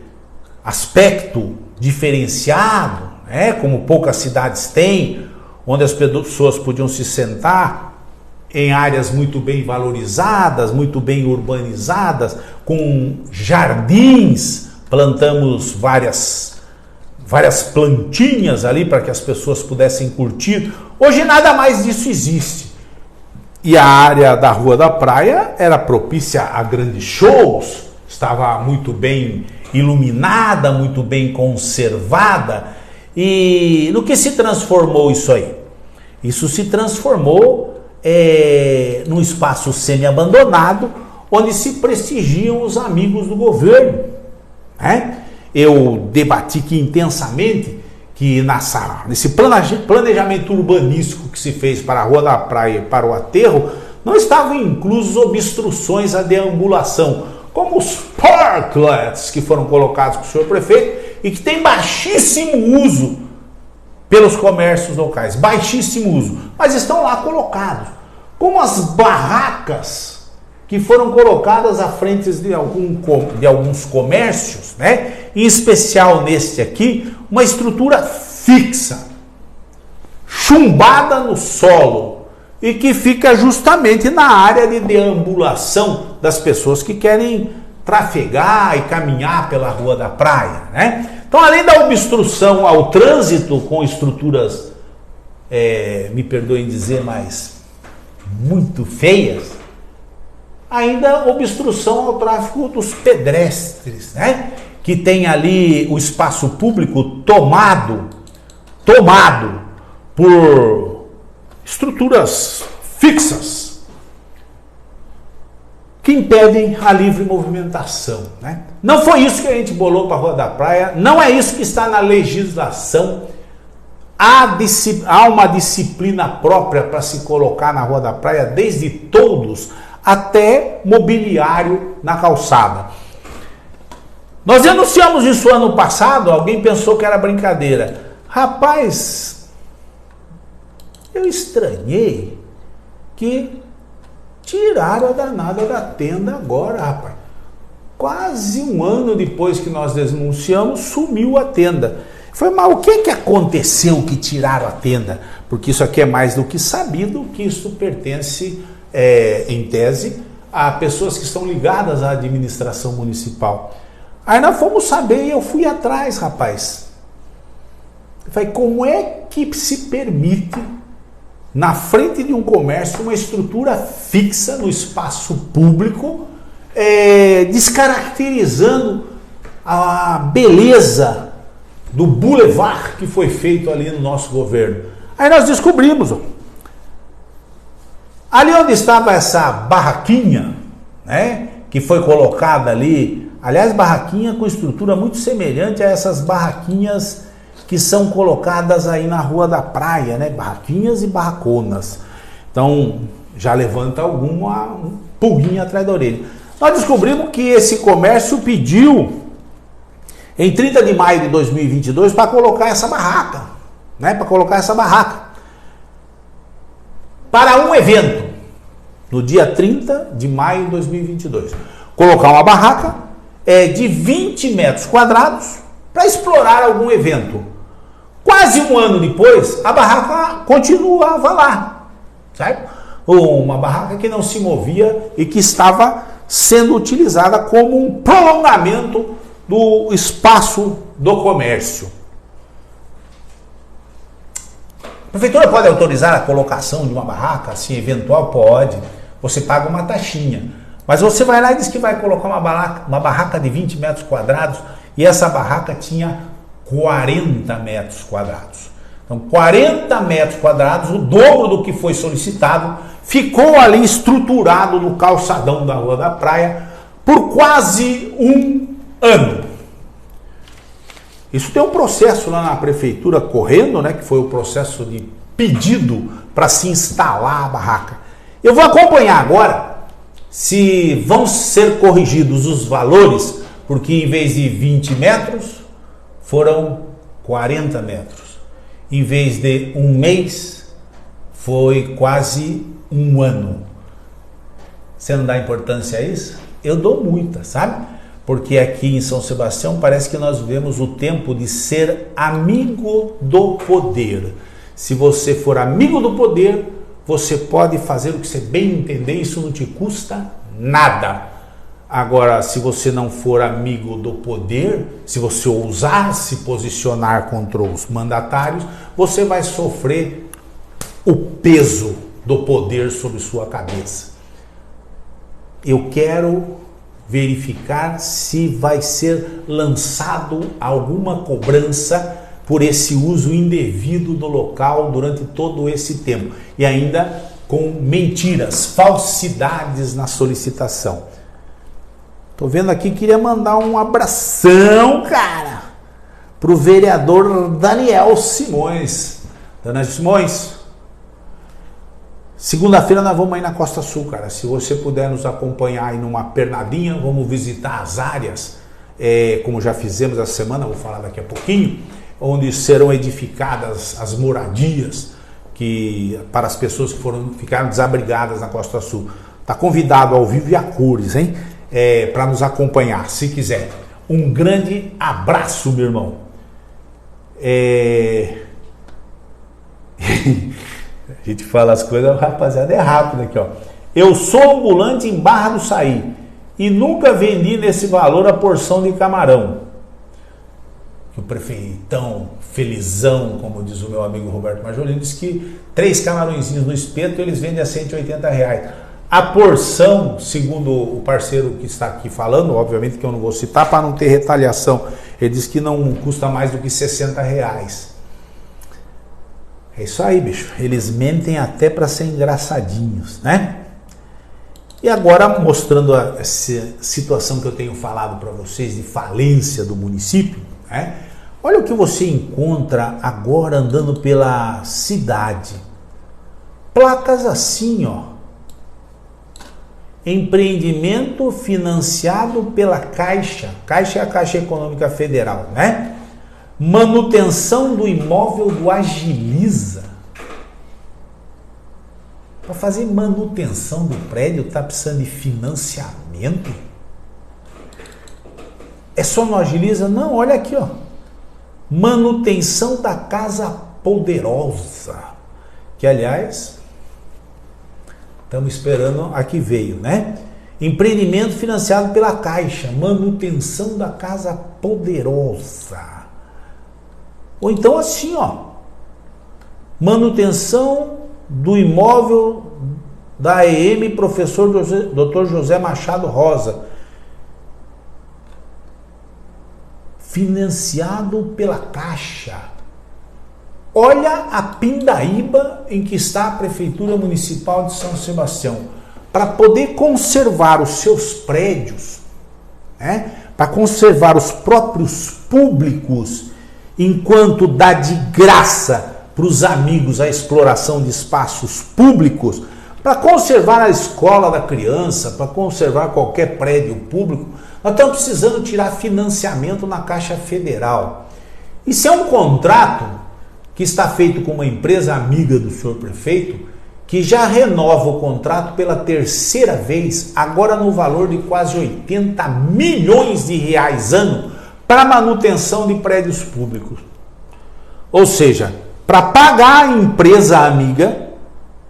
aspecto diferenciado, né, como poucas cidades têm, onde as pessoas podiam se sentar em áreas muito bem valorizadas, muito bem urbanizadas, com jardins, plantamos várias plantinhas ali para que as pessoas pudessem curtir. Hoje nada mais disso existe. E a área da Rua da Praia era propícia a grandes shows, estava muito bem iluminada, muito bem conservada. E no que se transformou isso aí? Isso se transformou num espaço semi-abandonado, onde se prestigiam os amigos do governo, né? Eu debati aqui intensamente que nesse planejamento urbanístico que se fez para a Rua da Praia e para o aterro, não estavam inclusos obstruções à deambulação, como os parklets que foram colocados pelo senhor prefeito e que tem baixíssimo uso pelos comércios locais, baixíssimo uso, mas estão lá colocados, como as barracas que foram colocadas à frente de alguns comércios, né? Em especial neste aqui, uma estrutura fixa, chumbada no solo, e que fica justamente na área de deambulação das pessoas que querem trafegar e caminhar pela Rua da Praia, né? Então, além da obstrução ao trânsito com estruturas, me perdoem dizer, mas muito feias, ainda obstrução ao tráfego dos pedestres, né? Que tem ali o espaço público tomado por estruturas fixas que impedem a livre movimentação, né? Não foi isso que a gente bolou para a Rua da Praia, não é isso que está na legislação. Há uma disciplina própria para se colocar na Rua da Praia, desde toldos até mobiliário na calçada. Nós denunciamos isso ano passado, alguém pensou que era brincadeira. Rapaz, eu estranhei que tiraram a danada da tenda agora, rapaz. Quase um ano depois que nós denunciamos, sumiu a tenda. Foi, mas o que aconteceu que tiraram a tenda? Porque isso aqui é mais do que sabido que isso pertence, em tese, a pessoas que estão ligadas à administração municipal. Aí nós fomos saber e eu fui atrás, rapaz. Eu falei, como é que se permite, na frente de um comércio, uma estrutura fixa no espaço público, descaracterizando a beleza do boulevard que foi feito ali no nosso governo? Aí nós descobrimos, ali onde estava essa barraquinha, né, que foi colocada ali, aliás, barraquinha com estrutura muito semelhante a essas barraquinhas que são colocadas aí na Rua da Praia, né, barraquinhas e barraconas. Então, já levanta alguma pulguinha atrás da orelha. Nós descobrimos que esse comércio pediu, em 30 de maio de 2022, para colocar essa barraca, né, para um evento, no dia 30 de maio de 2022. Colocar uma barraca de 20 metros quadrados para explorar algum evento. Quase um ano depois, a barraca continuava lá, certo? Uma barraca que não se movia e que estava sendo utilizada como um prolongamento do espaço do comércio. A prefeitura pode autorizar a colocação de uma barraca, assim, eventual? Pode. Você paga uma taxinha. Mas você vai lá e diz que vai colocar uma barraca de 20 metros quadrados e essa barraca tinha 40 metros quadrados. Então, 40 metros quadrados, o dobro do que foi solicitado, ficou ali estruturado no calçadão da Rua da Praia por quase um ano. Isso tem um processo lá na prefeitura correndo, né, que foi o processo de pedido para se instalar a barraca. Eu vou acompanhar agora se vão ser corrigidos os valores, porque em vez de 20 metros, foram 40 metros. Em vez de um mês, foi quase um ano. Você não dá importância a isso? Eu dou muita, sabe? Porque aqui em São Sebastião parece que nós vivemos o tempo de ser amigo do poder. Se você for amigo do poder, você pode fazer o que você bem entender, isso não te custa nada. Agora, se você não for amigo do poder, se você ousar se posicionar contra os mandatários, você vai sofrer o peso do poder sobre sua cabeça. Eu quero verificar se vai ser lançado alguma cobrança por esse uso indevido do local durante todo esse tempo. E ainda com mentiras, falsidades na solicitação. Tô vendo aqui, queria mandar um abração, cara, pro vereador Daniel Simões. Daniel Simões, segunda-feira nós vamos aí na Costa Sul, cara. Se você puder nos acompanhar aí numa pernadinha, vamos visitar as áreas, como já fizemos essa semana, vou falar daqui a pouquinho, onde serão edificadas as moradias para as pessoas que ficaram desabrigadas na Costa Sul. Tá convidado ao vivo e a cores, hein? Para nos acompanhar, se quiser. Um grande abraço, meu irmão. A gente fala as coisas, rapaziada, é rápido aqui, ó. Eu sou ambulante em Barra do Saí e nunca vendi nesse valor a porção de camarão. O prefeitão, felizão, como diz o meu amigo Roberto Majolino, diz que 3 camarõezinhos no espeto eles vendem a R$180. A porção, segundo o parceiro que está aqui falando, obviamente que eu não vou citar para não ter retaliação, ele diz que não custa mais do que R$60. É isso aí, bicho. Eles mentem até para ser engraçadinhos, né? E agora, mostrando essa situação que eu tenho falado para vocês de falência do município, né? Olha o que você encontra agora andando pela cidade. Placas assim, ó. Empreendimento financiado pela Caixa. Caixa é a Caixa Econômica Federal, né? Manutenção do imóvel do Agiliza. Para fazer manutenção do prédio, tá precisando de financiamento? É só no Agiliza? Não, olha aqui, ó. Manutenção da Casa Poderosa. Que, aliás, estamos esperando a que veio, né? Empreendimento financiado pela Caixa. Manutenção da Casa Poderosa. Ou então assim, ó. Manutenção do imóvel da AEM Professor Dr. José Machado Rosa. Financiado pela Caixa. Olha a pindaíba em que está a Prefeitura Municipal de São Sebastião. Para poder conservar os seus prédios, né? Para conservar os próprios públicos, enquanto dá de graça para os amigos a exploração de espaços públicos, para conservar a escola da criança, para conservar qualquer prédio público, nós estamos precisando tirar financiamento na Caixa Federal. Isso é um contrato que está feito com uma empresa amiga do senhor prefeito, que já renova o contrato pela 3ª vez, agora no valor de quase 80 milhões de reais ano, para manutenção de prédios públicos. Ou seja, para pagar a empresa amiga,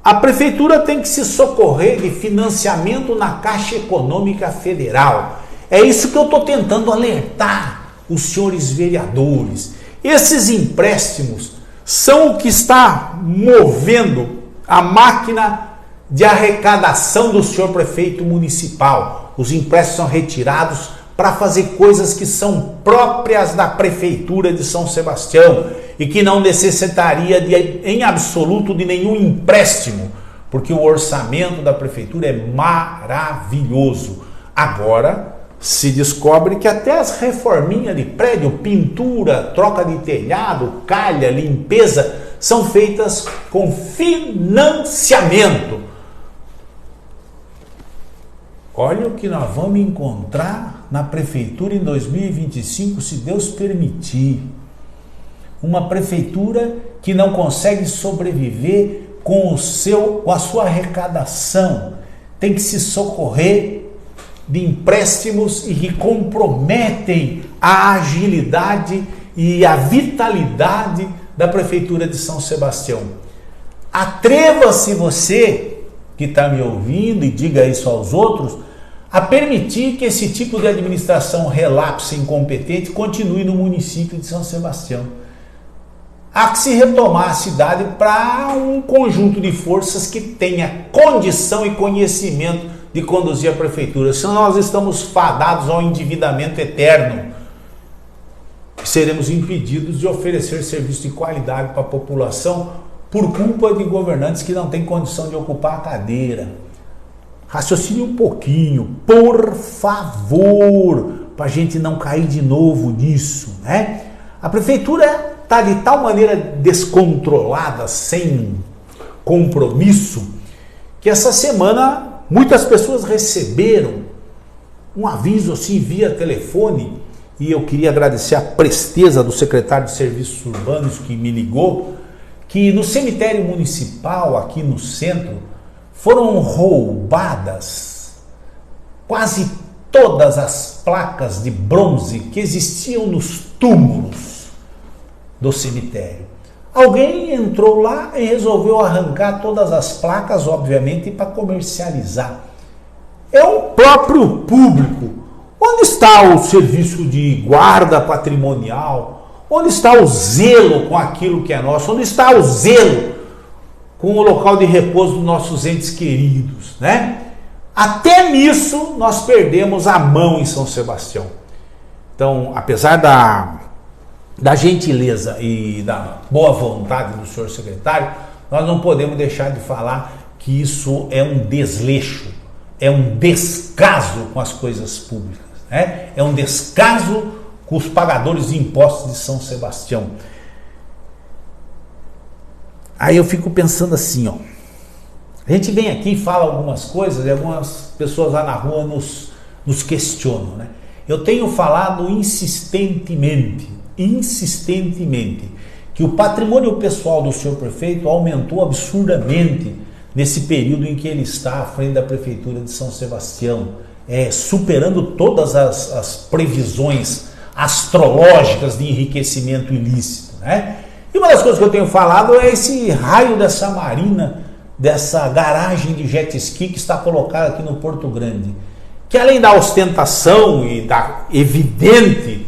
a prefeitura tem que se socorrer de financiamento na Caixa Econômica Federal. É isso que eu estou tentando alertar os senhores vereadores. Esses empréstimos são o que está movendo a máquina de arrecadação do senhor prefeito municipal. Os empréstimos são retirados para fazer coisas que são próprias da Prefeitura de São Sebastião e que não necessitaria em absoluto de nenhum empréstimo, porque o orçamento da Prefeitura é maravilhoso. Agora se descobre que até as reforminhas de prédio, pintura, troca de telhado, calha, limpeza, são feitas com financiamento. Olha o que nós vamos encontrar na prefeitura em 2025, se Deus permitir. Uma prefeitura que não consegue sobreviver com a sua arrecadação, tem que se socorrer de empréstimos e que comprometem a agilidade e a vitalidade da prefeitura de São Sebastião. Atreva-se você que está me ouvindo e diga isso aos outros, a permitir que esse tipo de administração relapse incompetente continue no município de São Sebastião. Há que se retomar a cidade para um conjunto de forças que tenha condição e conhecimento de conduzir a prefeitura. Senão nós estamos fadados ao endividamento eterno. Seremos impedidos de oferecer serviço de qualidade para a população por culpa de governantes que não têm condição de ocupar a cadeira. Raciocine um pouquinho, por favor, para a gente não cair de novo nisso, né? A prefeitura está de tal maneira descontrolada, sem compromisso, que essa semana muitas pessoas receberam um aviso assim via telefone, e eu queria agradecer a presteza do secretário de Serviços Urbanos que me ligou, que no cemitério municipal aqui no centro foram roubadas quase todas as placas de bronze que existiam nos túmulos do cemitério. Alguém entrou lá e resolveu arrancar todas as placas, obviamente, para comercializar. É o próprio público. Onde está o serviço de guarda patrimonial? Onde está o zelo com aquilo que é nosso? Onde está o zelo com o local de repouso dos nossos entes queridos, né? Até nisso nós perdemos a mão em São Sebastião. Então, apesar da gentileza e da boa vontade do senhor secretário, nós não podemos deixar de falar que isso é um desleixo, é um descaso com as coisas públicas, né? É um descaso com os pagadores de impostos de São Sebastião. Aí eu fico pensando assim, ó. A gente vem aqui e fala algumas coisas e algumas pessoas lá na rua nos questionam, né? Eu tenho falado insistentemente, que o patrimônio pessoal do senhor prefeito aumentou absurdamente nesse período em que ele está à frente da prefeitura de São Sebastião, superando todas as previsões astrológicas de enriquecimento ilícito, né? E uma das coisas que eu tenho falado é esse raio dessa marina, dessa garagem de jet ski que está colocada aqui no Porto Grande, que além da ostentação e da evidente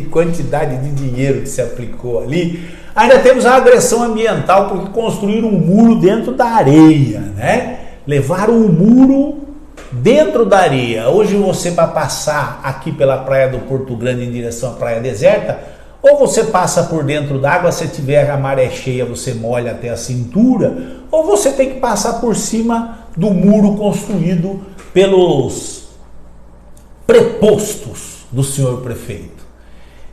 quantidade de dinheiro que se aplicou ali, ainda temos a agressão ambiental porque construíram um muro dentro da areia, né? Levaram o muro dentro da areia. Hoje você, para passar aqui pela praia do Porto Grande em direção à praia deserta, ou você passa por dentro d'água, se tiver a maré cheia você molha até a cintura, ou você tem que passar por cima do muro construído pelos prepostos do senhor prefeito.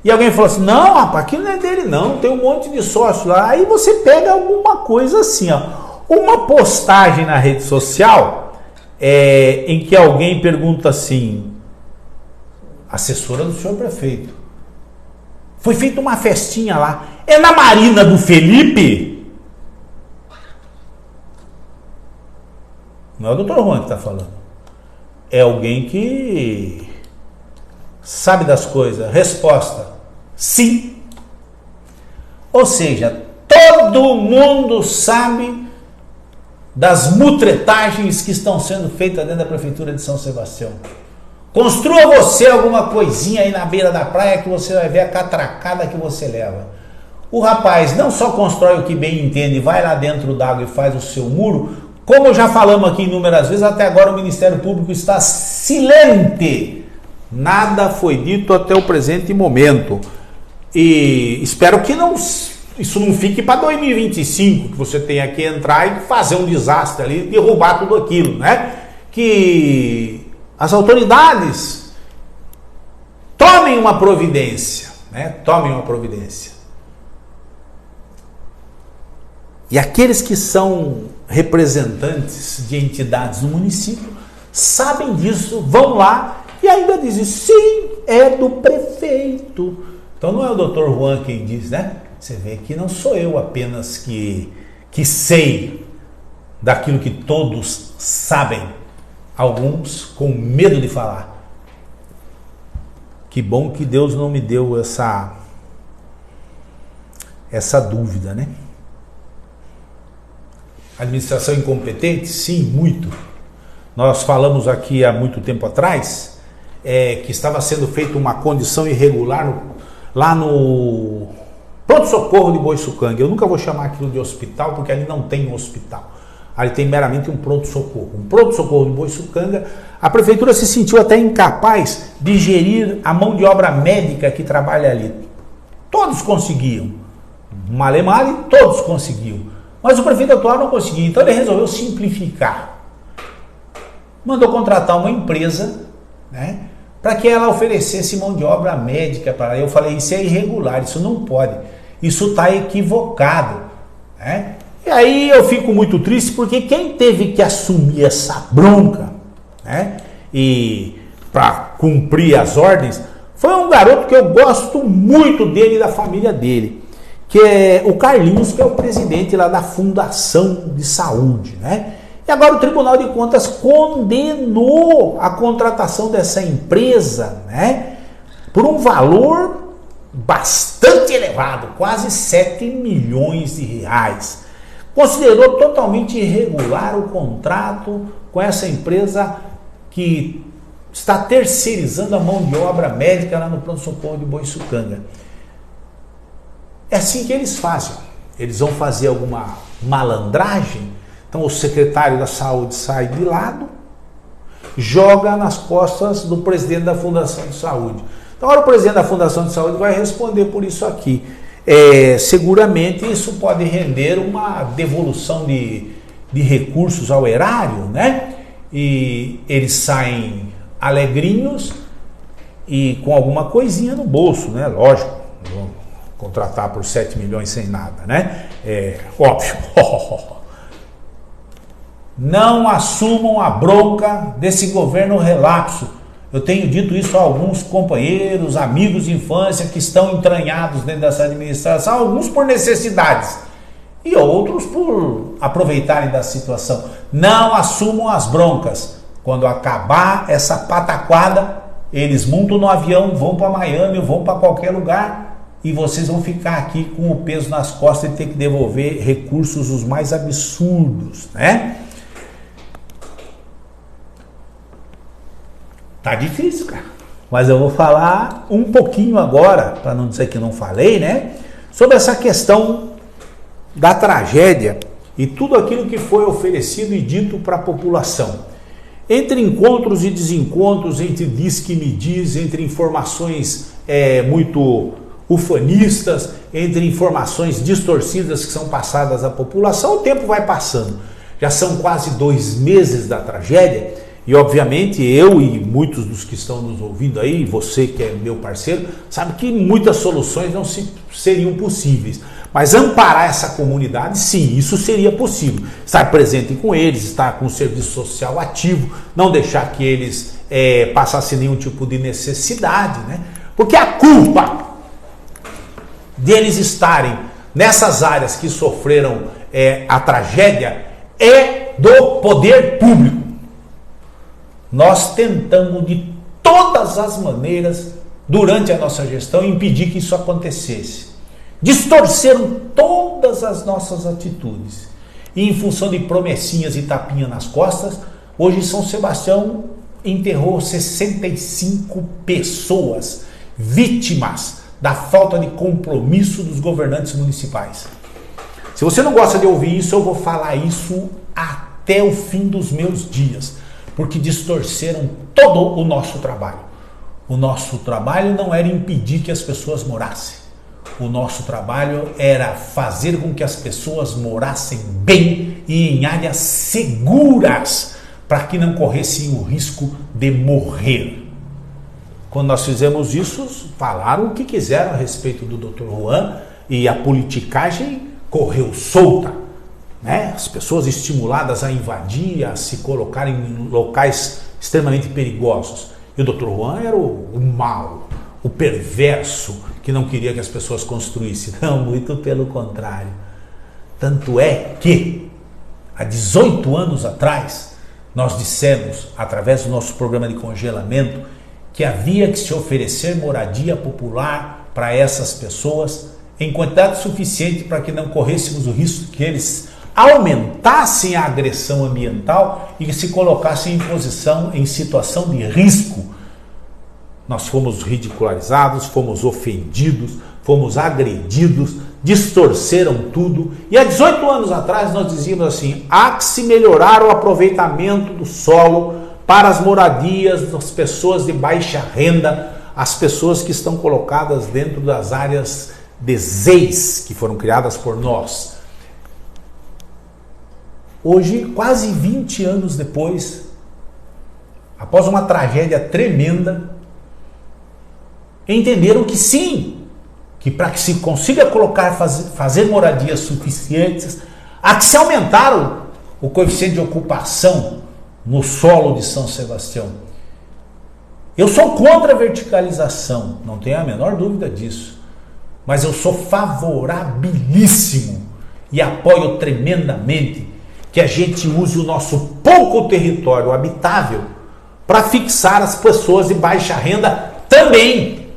E alguém falou assim, não rapaz, aquilo não é dele não, tem um monte de sócio lá. Aí você pega alguma coisa assim, ó, uma postagem na rede social em que alguém pergunta assim, assessora do senhor prefeito, foi feita uma festinha lá, é na Marina do Felipe? Não é o doutor Juan que está falando, é alguém que sabe das coisas. Resposta, sim. Ou seja, todo mundo sabe das mutretagens que estão sendo feitas dentro da prefeitura de São Sebastião. Construa você alguma coisinha aí na beira da praia que você vai ver a catracada que você leva. O rapaz não só constrói o que bem entende, vai lá dentro d'água e faz o seu muro, como já falamos aqui inúmeras vezes, até agora o Ministério Público está silente. Nada foi dito até o presente momento. E espero que isso não fique para 2025, que você tenha que entrar e fazer um desastre ali, derrubar tudo aquilo, né? Que as autoridades tomem uma providência, né? Tomem uma providência. E aqueles que são representantes de entidades do município sabem disso, vão lá e ainda dizem, sim, é do prefeito. Então não é o doutor Juan quem diz, né? Você vê que não sou eu apenas que sei daquilo que todos sabem, alguns com medo de falar. Que bom que Deus não me deu essa dúvida, né? Administração incompetente? Sim, muito. Nós falamos aqui há muito tempo atrás que estava sendo feita uma condição irregular lá no pronto-socorro de Boiçucanga. Eu nunca vou chamar aquilo de hospital, porque ali não tem um hospital. Ali tem meramente um pronto-socorro. Um pronto-socorro de Boiçucanga. A prefeitura se sentiu até incapaz de gerir a mão de obra médica que trabalha ali. Todos conseguiam. Male, todos conseguiam. Mas o prefeito atual não conseguia. Então ele resolveu simplificar. Mandou contratar uma empresa, né, para que ela oferecesse mão de obra médica para ela. Eu falei, isso é irregular, isso não pode. Isso está equivocado, né? E aí eu fico muito triste porque quem teve que assumir essa bronca, né, e para cumprir as ordens, foi um garoto que eu gosto muito dele e da família dele, que é o Carlinhos, que é o presidente lá da Fundação de Saúde, né? E agora o Tribunal de Contas condenou a contratação dessa empresa, né, por um valor bastante elevado, quase 7 milhões de reais. Considerou totalmente irregular o contrato com essa empresa que está terceirizando a mão de obra médica lá no pronto-socorro de Boiçucanga. É assim que eles fazem. Eles vão fazer alguma malandragem. Então o secretário da saúde sai de lado, joga nas costas do presidente da Fundação de Saúde. Então agora o presidente da Fundação de Saúde vai responder por isso aqui. Seguramente isso pode render uma devolução de recursos ao erário, né? E eles saem alegrinhos e com alguma coisinha no bolso, né? Lógico, vão contratar por 7 milhões sem nada, né? Óbvio. Não assumam a bronca desse governo relapso. Eu tenho dito isso a alguns companheiros, amigos de infância que estão entranhados dentro dessa administração, alguns por necessidades e outros por aproveitarem da situação. Não assumam as broncas. Quando acabar essa pataquada, eles montam no avião, vão para Miami, vão para qualquer lugar e vocês vão ficar aqui com o peso nas costas e ter que devolver recursos os mais absurdos, né? Tá difícil, cara. Mas eu vou falar um pouquinho agora, para não dizer que não falei, né? Sobre essa questão da tragédia e tudo aquilo que foi oferecido e dito para a população. Entre encontros e desencontros, entre diz que me diz, entre informações muito ufanistas, entre informações distorcidas que são passadas à população, o tempo vai passando. Já são quase 2 meses da tragédia. E obviamente eu e muitos dos que estão nos ouvindo aí, você que é meu parceiro, sabe que muitas soluções não seriam possíveis. Mas amparar essa comunidade, sim, isso seria possível. Estar presente com eles, estar com o serviço social ativo, não deixar que eles passassem nenhum tipo de necessidade, né? Porque a culpa deles estarem nessas áreas que sofreram a tragédia é do poder público. Nós tentamos de todas as maneiras, durante a nossa gestão, impedir que isso acontecesse. Distorceram todas as nossas atitudes. E em função de promessinhas e tapinha nas costas, hoje São Sebastião enterrou 65 pessoas vítimas da falta de compromisso dos governantes municipais. Se você não gosta de ouvir isso, eu vou falar isso até o fim dos meus dias. Porque distorceram todo o nosso trabalho. O nosso trabalho não era impedir que as pessoas morassem. O nosso trabalho era fazer com que as pessoas morassem bem e em áreas seguras, para que não corressem o risco de morrer. Quando nós fizemos isso, falaram o que quiseram a respeito do Dr. Juan e a politicagem correu solta. né? As pessoas estimuladas a invadir, a se colocar em locais extremamente perigosos. E o Dr. Juan era o mal, o perverso, que não queria que as pessoas construíssem. Não, muito pelo contrário. Tanto é que, há 18 anos atrás, nós dissemos, através do nosso programa de congelamento, que havia que se oferecer moradia popular para essas pessoas em quantidade suficiente para que não corrêssemos o risco que eles aumentassem a agressão ambiental e que se colocassem em situação de risco. Nós fomos ridicularizados, fomos ofendidos, fomos agredidos, distorceram tudo. E há 18 anos atrás nós dizíamos assim: há que se melhorar o aproveitamento do solo para as moradias das pessoas de baixa renda, as pessoas que estão colocadas dentro das áreas de ZEIs que foram criadas por nós. Hoje, quase 20 anos depois, após uma tragédia tremenda, entenderam que sim, que para que se consiga fazer moradias suficientes, há que se aumentar o coeficiente de ocupação no solo de São Sebastião. Eu sou contra a verticalização, não tenho a menor dúvida disso, mas eu sou favorabilíssimo e apoio tremendamente que a gente use o nosso pouco território habitável para fixar as pessoas de baixa renda também.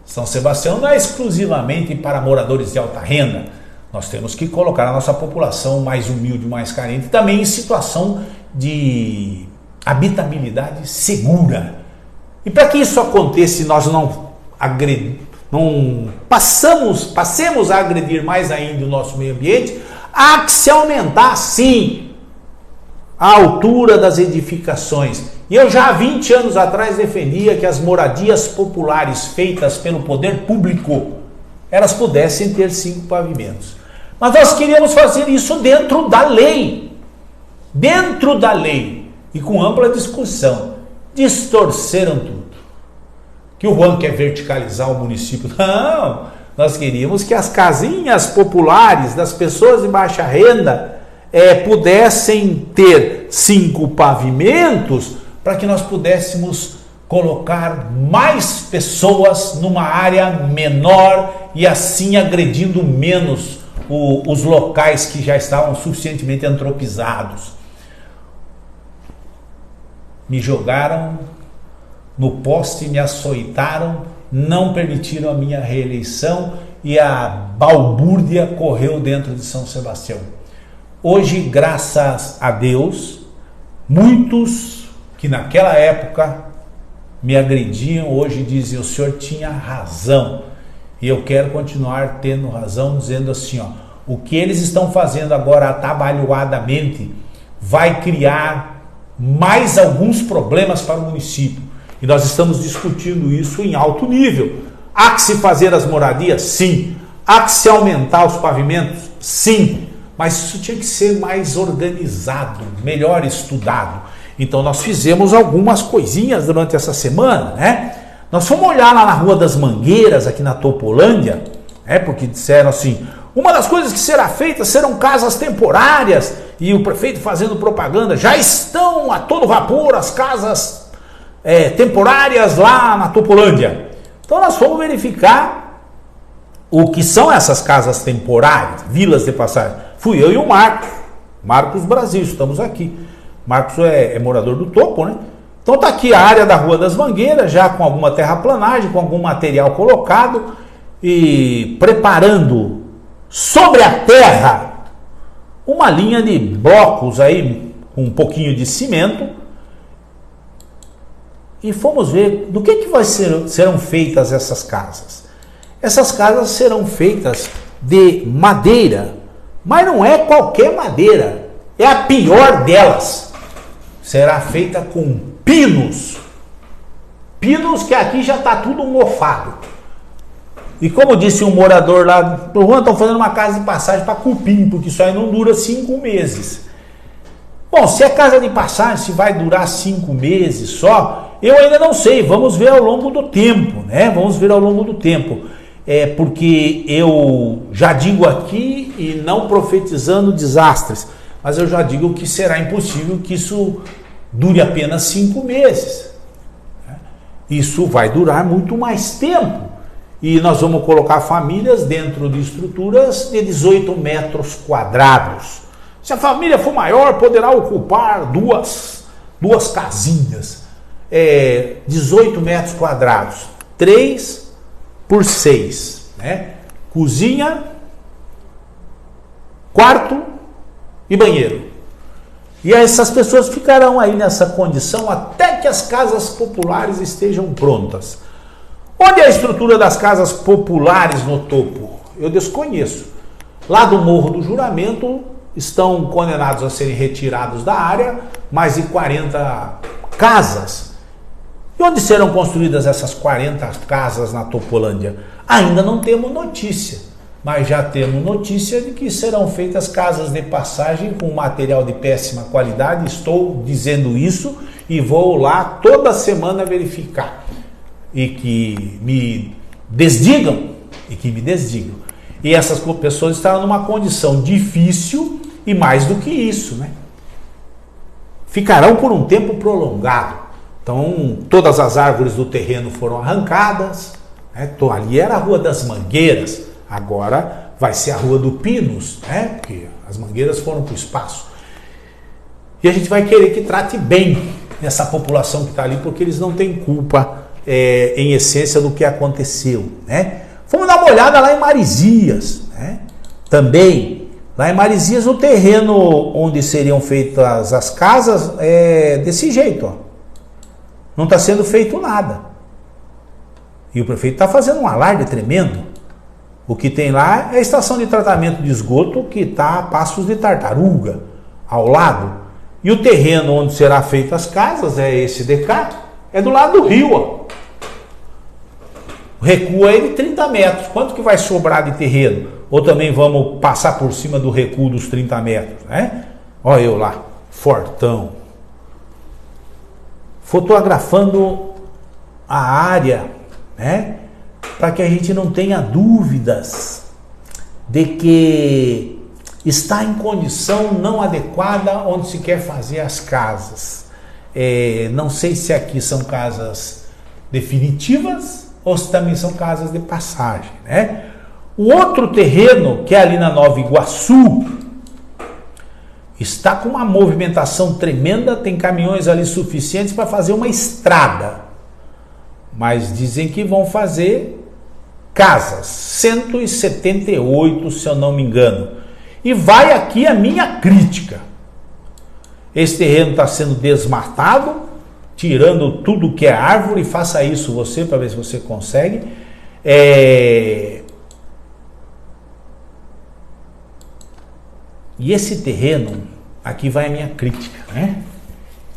São Sebastião não é exclusivamente para moradores de alta renda. Nós temos que colocar a nossa população mais humilde, mais carente, também em situação de habitabilidade segura. E para que isso aconteça e nós passemos a agredir mais ainda o nosso meio ambiente, há que se aumentar sim a altura das edificações. E eu já há 20 anos atrás defendia que as moradias populares feitas pelo poder público, elas pudessem ter 5 pavimentos. Mas nós queríamos fazer isso dentro da lei. Dentro da lei. E com ampla discussão. Distorceram tudo. Que o Juan quer verticalizar o município. Não, nós queríamos que as casinhas populares das pessoas de baixa renda pudessem ter 5 pavimentos para que nós pudéssemos colocar mais pessoas numa área menor e assim agredindo menos os locais que já estavam suficientemente antropizados. Me jogaram no poste, me açoitaram, não permitiram a minha reeleição e a balbúrdia correu dentro de São Sebastião. Hoje, graças a Deus, muitos que naquela época me agrediam, hoje dizem: o senhor tinha razão. E eu quero continuar tendo razão, dizendo assim, o que eles estão fazendo agora atabalhoadamente vai criar mais alguns problemas para o município. E nós estamos discutindo isso em alto nível. Há que se fazer as moradias? Sim. Há que se aumentar os pavimentos? Sim. Mas isso tinha que ser mais organizado, melhor estudado. Então nós fizemos algumas coisinhas durante essa semana, né? Nós fomos olhar lá na Rua das Mangueiras, aqui na Topolândia, porque disseram assim: uma das coisas que será feita serão casas temporárias, e o prefeito fazendo propaganda: já estão a todo vapor as casas temporárias lá na Topolândia. Então nós fomos verificar o que são essas casas temporárias, vilas de passagem. Fui eu e o Marcos Brasil, estamos aqui. Marcos é morador do Topo, né? Então está aqui a área da Rua das Mangueiras, já com alguma terraplanagem, com algum material colocado e preparando sobre a terra uma linha de blocos aí, com um pouquinho de cimento. E fomos ver do que serão feitas essas casas. Essas casas serão feitas de madeira, mas não é qualquer madeira, é a pior delas. Será feita com pinos que aqui já está tudo mofado. E como disse um morador lá, estão fazendo uma casa de passagem para cupim, porque isso aí não dura 5 meses. Bom, se é casa de passagem, se vai durar 5 meses só, eu ainda não sei, vamos ver ao longo do tempo, né? Vamos ver ao longo do tempo. Porque eu já digo aqui, e não profetizando desastres, mas eu já digo que será impossível que isso dure apenas 5 meses. Isso vai durar muito mais tempo. E nós vamos colocar famílias dentro de estruturas de 18 metros quadrados. Se a família for maior, poderá ocupar duas casinhas. 18 metros quadrados. 3 por 6. Né? Cozinha, quarto e banheiro. E essas pessoas ficarão aí nessa condição até que as casas populares estejam prontas. Onde é a estrutura das casas populares no topo? Eu desconheço. Lá do Morro do Juramento estão condenados a serem retirados da área mais de 40 casas. E onde serão construídas essas 40 casas na Topolândia? Ainda não temos notícia, mas já temos notícia de que serão feitas casas de passagem com material de péssima qualidade. Estou dizendo isso e vou lá toda semana verificar. E que me desdigam, E essas pessoas estarão numa condição difícil e mais do que isso, né? Ficarão por um tempo prolongado. Então, todas as árvores do terreno foram arrancadas, né? Ali era a Rua das Mangueiras, agora vai ser a Rua do Pinos, né? Porque as mangueiras foram para o espaço. E a gente vai querer que trate bem essa população que está ali, porque eles não têm culpa em essência do que aconteceu, né? Vamos dar uma olhada lá em Marizias, né? Também, lá em Marizias, o terreno onde seriam feitas as casas é desse jeito, ó. Não está sendo feito nada. E o prefeito está fazendo um alarde tremendo. O que tem lá é a estação de tratamento de esgoto que está a passos de tartaruga, ao lado. E o terreno onde será feita as casas é esse de cá, é do lado do rio, ó. Recua ele 30 metros. Quanto que vai sobrar de terreno? Ou também vamos passar por cima do recuo dos 30 metros, né? Olha eu lá, fortão. Fotografando a área, né? Para que a gente não tenha dúvidas de que está em condição não adequada onde se quer fazer as casas. Não sei se aqui são casas definitivas ou se também são casas de passagem, né? O outro terreno, que é ali na Nova Iguaçu, está com uma movimentação tremenda, tem caminhões ali suficientes para fazer uma estrada. Mas dizem que vão fazer casas, 178, se eu não me engano. E vai aqui a minha crítica. Esse terreno está sendo desmatado, tirando tudo que é árvore. Faça isso você, para ver se você consegue. E esse terreno, aqui vai a minha crítica, né?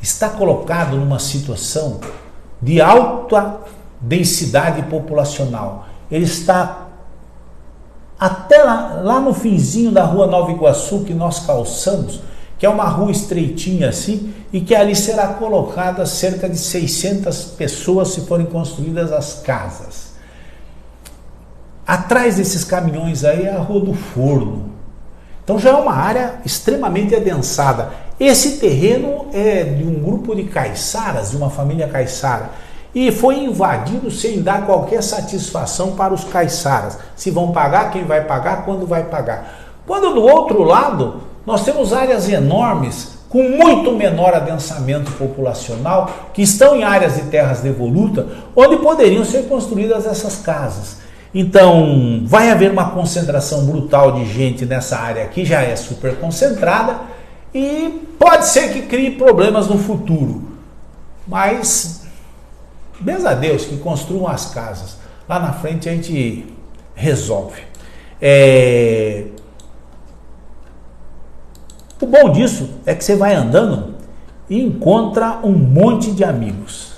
Está colocado numa situação de alta densidade populacional. Ele está até lá no finzinho da Rua Nova Iguaçu, que nós calçamos, que é uma rua estreitinha assim, e que ali será colocada cerca de 600 pessoas se forem construídas as casas. Atrás desses caminhões aí é a Rua do Forno. Então já é uma área extremamente adensada. Esse terreno é de um grupo de caiçaras, de uma família caiçara, e foi invadido sem dar qualquer satisfação para os caiçaras. Se vão pagar, quem vai pagar, quando vai pagar. Quando do outro lado, nós temos áreas enormes, com muito menor adensamento populacional, que estão em áreas de terras devolutas, onde poderiam ser construídas essas casas. Então, vai haver uma concentração brutal de gente nessa área que já é super concentrada e pode ser que crie problemas no futuro. Mas, benza a Deus que construam as casas. Lá na frente a gente resolve. O bom disso é que você vai andando e encontra um monte de amigos.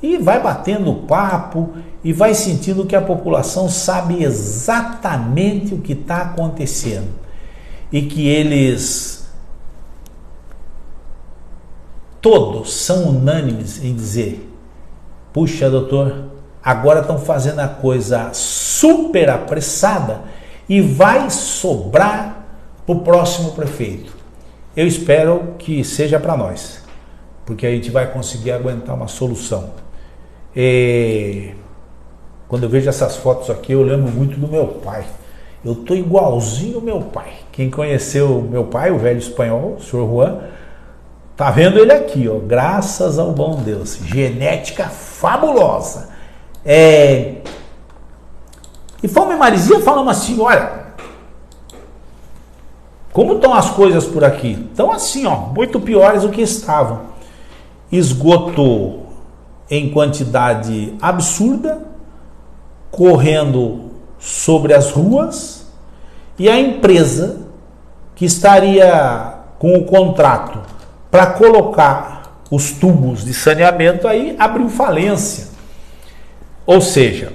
E vai batendo papo e vai sentindo que a população sabe exatamente o que está acontecendo. E que eles todos são unânimes em dizer: puxa, doutor, agora estão fazendo a coisa super apressada e vai sobrar para o próximo prefeito. eu espero que seja para nós, porque a gente vai conseguir aguentar uma solução. Quando eu vejo essas fotos aqui, eu lembro muito do meu pai. Eu tô igualzinho ao meu pai. Quem conheceu meu pai, o velho espanhol, o senhor Juan, tá vendo ele aqui, ó, graças ao bom Deus. Genética fabulosa. E Fome e Marizia falamos assim, olha, como estão as coisas por aqui? Estão assim, ó, muito piores do que estavam. Esgoto em quantidade absurda, correndo sobre as ruas, e a empresa que estaria com o contrato para colocar os tubos de saneamento aí abriu falência. Ou seja,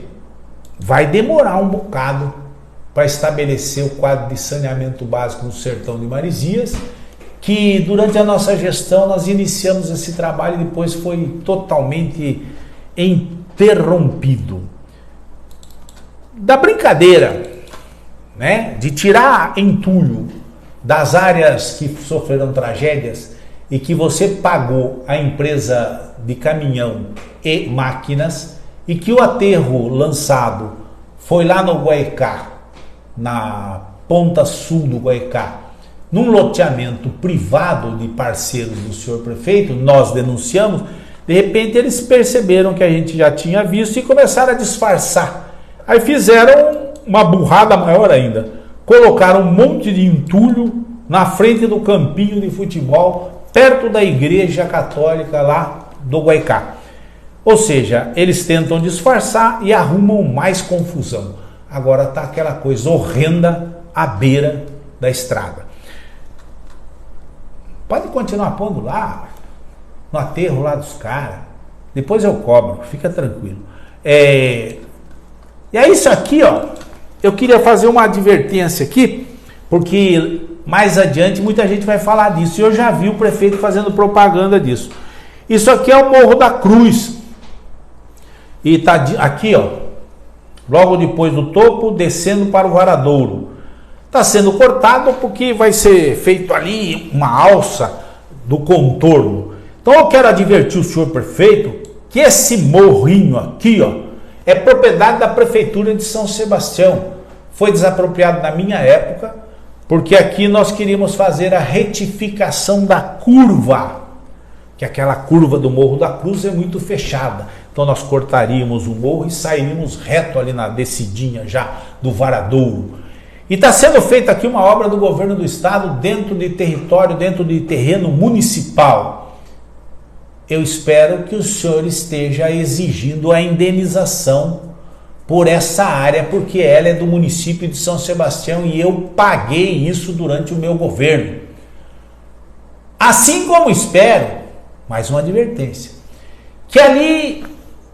vai demorar um bocado para estabelecer o quadro de saneamento básico no sertão de Marizias, que durante a nossa gestão nós iniciamos esse trabalho e depois foi totalmente interrompido. Da brincadeira, né, de tirar entulho das áreas que sofreram tragédias e que você pagou a empresa de caminhão e máquinas, e que o aterro lançado foi lá no Guaicá, na ponta sul do Guaicá, num loteamento privado de parceiros do senhor prefeito, nós denunciamos. De repente eles perceberam que a gente já tinha visto e começaram a disfarçar. Aí fizeram uma burrada maior ainda, colocaram um monte de entulho na frente do campinho de futebol, perto da igreja católica lá do Guaicá. Ou seja, eles tentam disfarçar e arrumam mais confusão. Agora está aquela coisa horrenda à beira da estrada. Pode continuar pondo lá, no aterro lá dos caras. Depois eu cobro, fica tranquilo. E é isso aqui, ó. Eu queria fazer uma advertência aqui, porque mais adiante muita gente vai falar disso. E eu já vi o prefeito fazendo propaganda disso. Isso aqui é o Morro da Cruz. E tá aqui, ó, logo depois do topo, descendo para o Varadouro. Está sendo cortado porque vai ser feito ali uma alça do contorno. Então eu quero advertir o senhor prefeito que esse morrinho aqui, ó, é propriedade da Prefeitura de São Sebastião. Foi desapropriado na minha época, porque aqui nós queríamos fazer a retificação da curva, que aquela curva do Morro da Cruz é muito fechada. Então nós cortaríamos o morro e sairíamos reto ali na descidinha já do Varadouro. E está sendo feita aqui uma obra do governo do estado dentro de território, dentro de terreno municipal. Eu espero que o senhor esteja exigindo a indenização por essa área, porque ela é do município de São Sebastião e eu paguei isso durante o meu governo. Assim como espero, mais uma advertência, que ali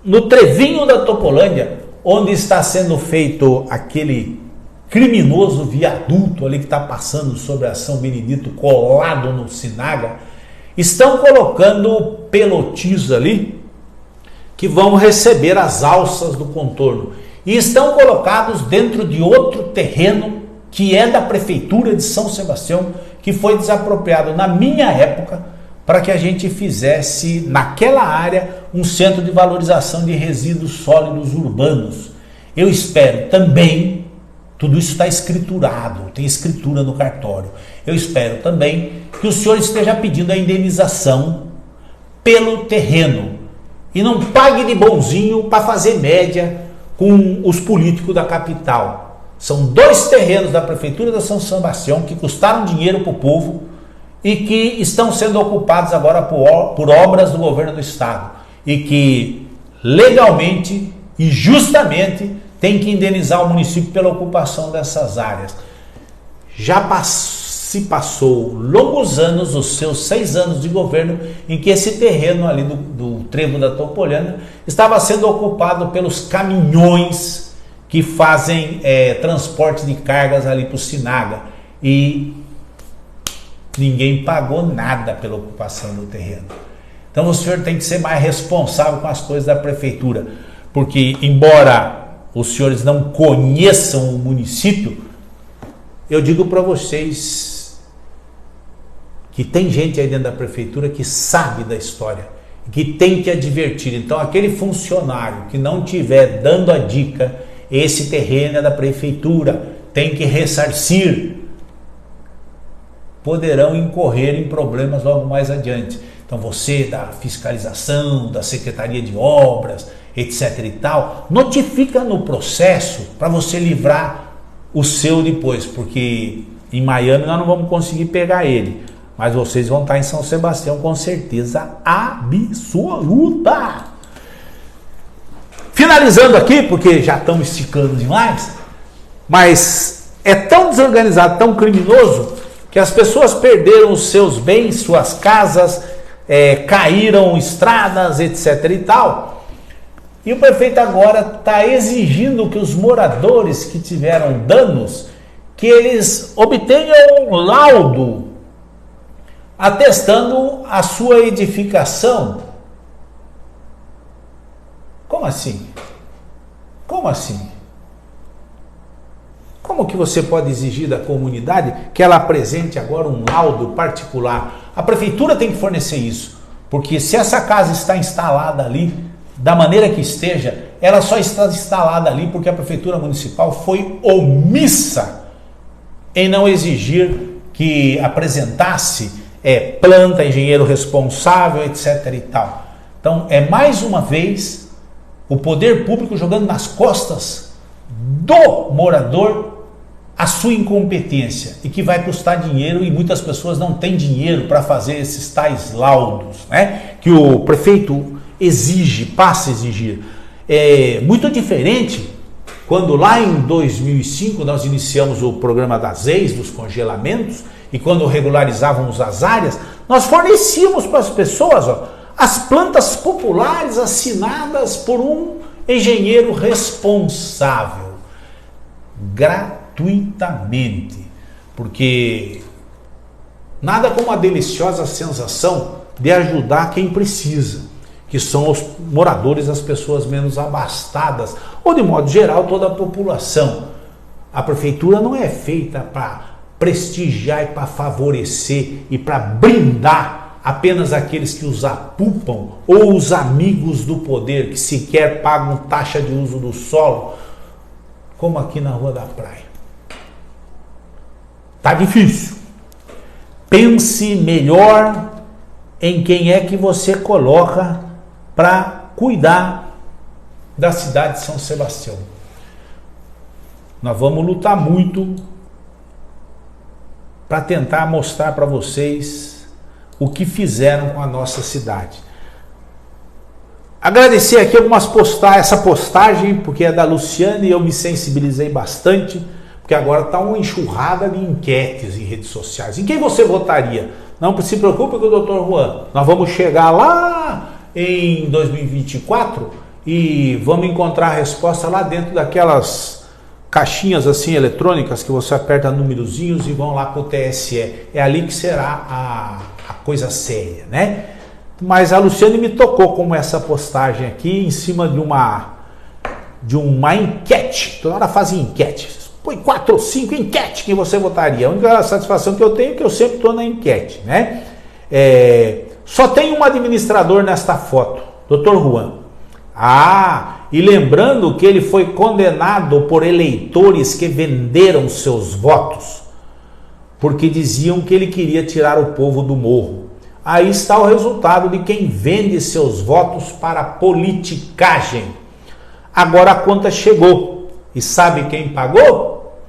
no trevinho da Topolândia, onde está sendo feito aquele criminoso viaduto ali que está passando sobre a São Benedito, colado no Sinaga, estão colocando pelotis ali que vão receber as alças do contorno e estão colocados dentro de outro terreno que é da Prefeitura de São Sebastião, que foi desapropriado na minha época para que a gente fizesse naquela área um centro de valorização de resíduos sólidos urbanos. Eu espero também, tudo isso está escriturado, tem escritura no cartório, eu espero também que o senhor esteja pedindo a indenização pelo terreno e não pague de bonzinho para fazer média com os políticos da capital. São 2 terrenos da Prefeitura de São Sebastião que custaram dinheiro para o povo e que estão sendo ocupados agora por obras do governo do estado e que legalmente e justamente tem que indenizar o município pela ocupação dessas áreas. Já se passou longos anos, os seus 6 anos de governo, em que esse terreno ali do trevo da Topolândia estava sendo ocupado pelos caminhões que fazem transporte de cargas ali para o Sinaga, e ninguém pagou nada pela ocupação do terreno. Então o senhor tem que ser mais responsável com as coisas da prefeitura, porque embora os senhores não conheçam o município, eu digo para vocês que tem gente aí dentro da prefeitura que sabe da história, que tem que advertir. Então, aquele funcionário que não tiver dando a dica, esse terreno é da prefeitura, tem que ressarcir, poderão incorrer em problemas logo mais adiante. Então, você da fiscalização, da Secretaria de Obras, etc e tal, notifica no processo para você livrar o seu depois, porque em Miami nós não vamos conseguir pegar ele, mas vocês vão estar em São Sebastião com certeza absoluta. Finalizando aqui, porque já estamos esticando demais, mas é tão desorganizado, tão criminoso, que as pessoas perderam os seus bens, suas casas, caíram estradas, etc e tal. E o prefeito agora está exigindo que os moradores que tiveram danos, que eles obtenham um laudo atestando a sua edificação. Como assim? Como assim? Como que você pode exigir da comunidade que ela apresente agora um laudo particular? A prefeitura tem que fornecer isso, porque se essa casa está instalada ali, da maneira que esteja, ela só está instalada ali porque a prefeitura municipal foi omissa em não exigir que apresentasse planta, engenheiro responsável, etc e tal. Então, é mais uma vez o poder público jogando nas costas do morador a sua incompetência, e que vai custar dinheiro, e muitas pessoas não têm dinheiro para fazer esses tais laudos, né, que o prefeito exige, passa a exigir. É muito diferente quando lá em 2005 nós iniciamos o programa das EIs, dos congelamentos, e quando regularizávamos as áreas, nós fornecíamos para as pessoas as plantas populares assinadas por um engenheiro responsável, gratuitamente, porque nada como a deliciosa sensação de ajudar quem precisa, que são os moradores, as pessoas menos abastadas, ou de modo geral toda a população. A prefeitura não é feita para prestigiar e para favorecer e para brindar apenas aqueles que os apupam ou os amigos do poder, que sequer pagam taxa de uso do solo, como aqui na Rua da Praia. Tá difícil. Pense melhor em quem é que você coloca para cuidar da cidade de São Sebastião. Nós vamos lutar muito para tentar mostrar para vocês o que fizeram com a nossa cidade. Agradecer aqui essa postagem, porque é da Luciane e eu me sensibilizei bastante, porque agora está uma enxurrada de enquetes em redes sociais. Em quem você votaria? Não se preocupe com o Dr. Juan, nós vamos chegar lá em 2024 e vamos encontrar a resposta lá dentro daquelas caixinhas assim eletrônicas que você aperta númerozinhos e vão lá para o TSE. É ali que será a coisa séria, né? Mas a Luciane me tocou com essa postagem aqui em cima de uma enquete. Toda hora fazem enquete. Põe 4 ou 5 enquete que você votaria. A única satisfação que eu tenho é que eu sempre estou na enquete, né? Só tem um administrador nesta foto, Dr. Juan. E lembrando que ele foi condenado por eleitores que venderam seus votos, porque diziam que ele queria tirar o povo do morro. Aí está o resultado de quem vende seus votos para politicagem. Agora a conta chegou. E sabe quem pagou?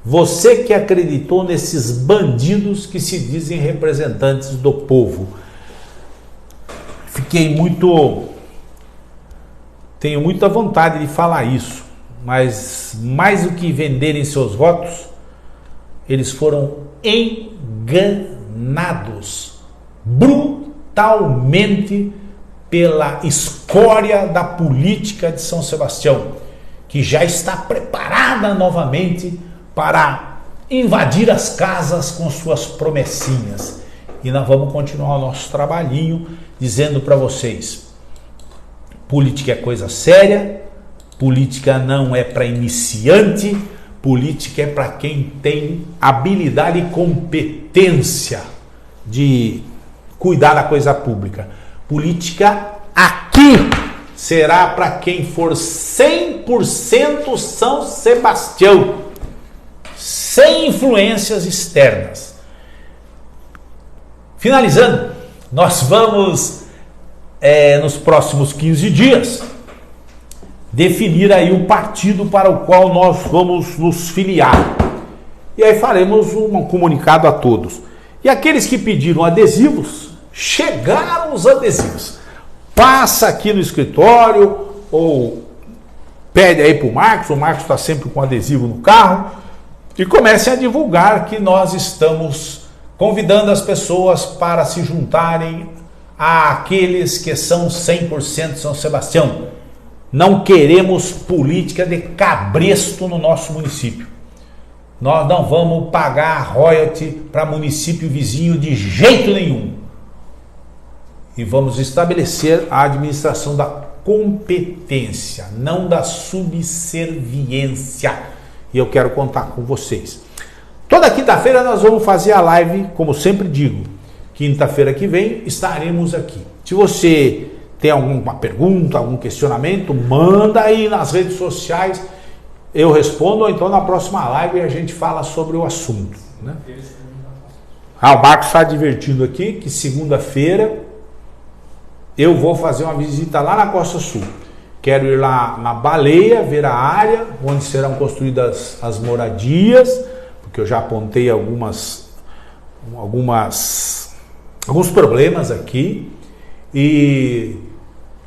Você que acreditou nesses bandidos que se dizem representantes do povo. Tenho muita vontade de falar isso, mas mais do que venderem seus votos, eles foram enganados brutalmente pela escória da política de São Sebastião, que já está preparada novamente para invadir as casas com suas promessinhas. E nós vamos continuar o nosso trabalhinho dizendo para vocês: política é coisa séria, política não é para iniciante, política é para quem tem habilidade e competência de cuidar da coisa pública. Política aqui será para quem for 100% São Sebastião, sem influências externas. Finalizando, nós vamos, nos próximos 15 dias, definir aí o partido para o qual nós vamos nos filiar. E aí faremos um comunicado a todos. E aqueles que pediram adesivos, chegaram os adesivos. Passa aqui no escritório ou pede aí para o Marcos está sempre com adesivo no carro, e comece a divulgar que nós estamos convidando as pessoas para se juntarem àqueles que são 100% São Sebastião. Não queremos política de cabresto no nosso município. Nós não vamos pagar royalty para município vizinho de jeito nenhum. E vamos estabelecer a administração da competência, não da subserviência. E eu quero contar com vocês. Toda quinta-feira nós vamos fazer a live, como sempre digo. Quinta-feira que vem estaremos aqui. Se você tem alguma pergunta, algum questionamento, manda aí nas redes sociais. Eu respondo, ou então na próxima live a gente fala sobre o assunto, né? O Marcos está divertindo aqui que segunda-feira eu vou fazer uma visita lá na Costa Sul. Quero ir lá na Baleia, ver a área onde serão construídas as moradias, porque eu já apontei alguns problemas aqui, e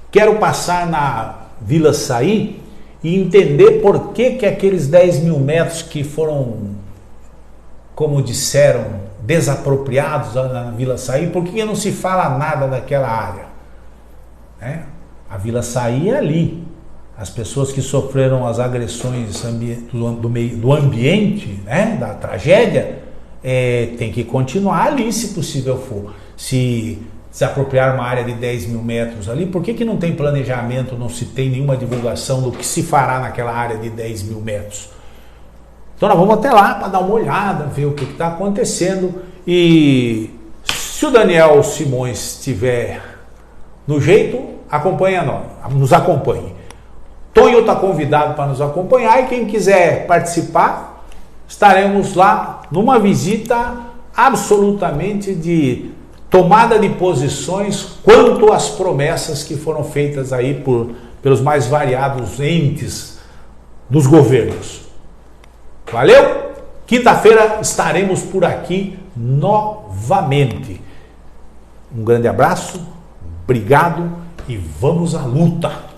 quero passar na Vila Saí e entender por que aqueles 10 mil metros que foram, como disseram, desapropriados na Vila Saí, por que não se fala nada daquela área? A Vila Saí é ali. As pessoas que sofreram as agressões do ambiente, da tragédia, tem que continuar ali, se possível for. Se apropriar uma área de 10 mil metros ali, por que não tem planejamento, não se tem nenhuma divulgação do que se fará naquela área de 10 mil metros? Então nós vamos até lá para dar uma olhada, ver o que está acontecendo, e se o Daniel Simões estiver no jeito, nos acompanhe. Tonho está convidado para nos acompanhar, e quem quiser participar, estaremos lá numa visita absolutamente de tomada de posições quanto às promessas que foram feitas aí pelos mais variados entes dos governos. Valeu? Quinta-feira estaremos por aqui novamente. Um grande abraço, obrigado e vamos à luta!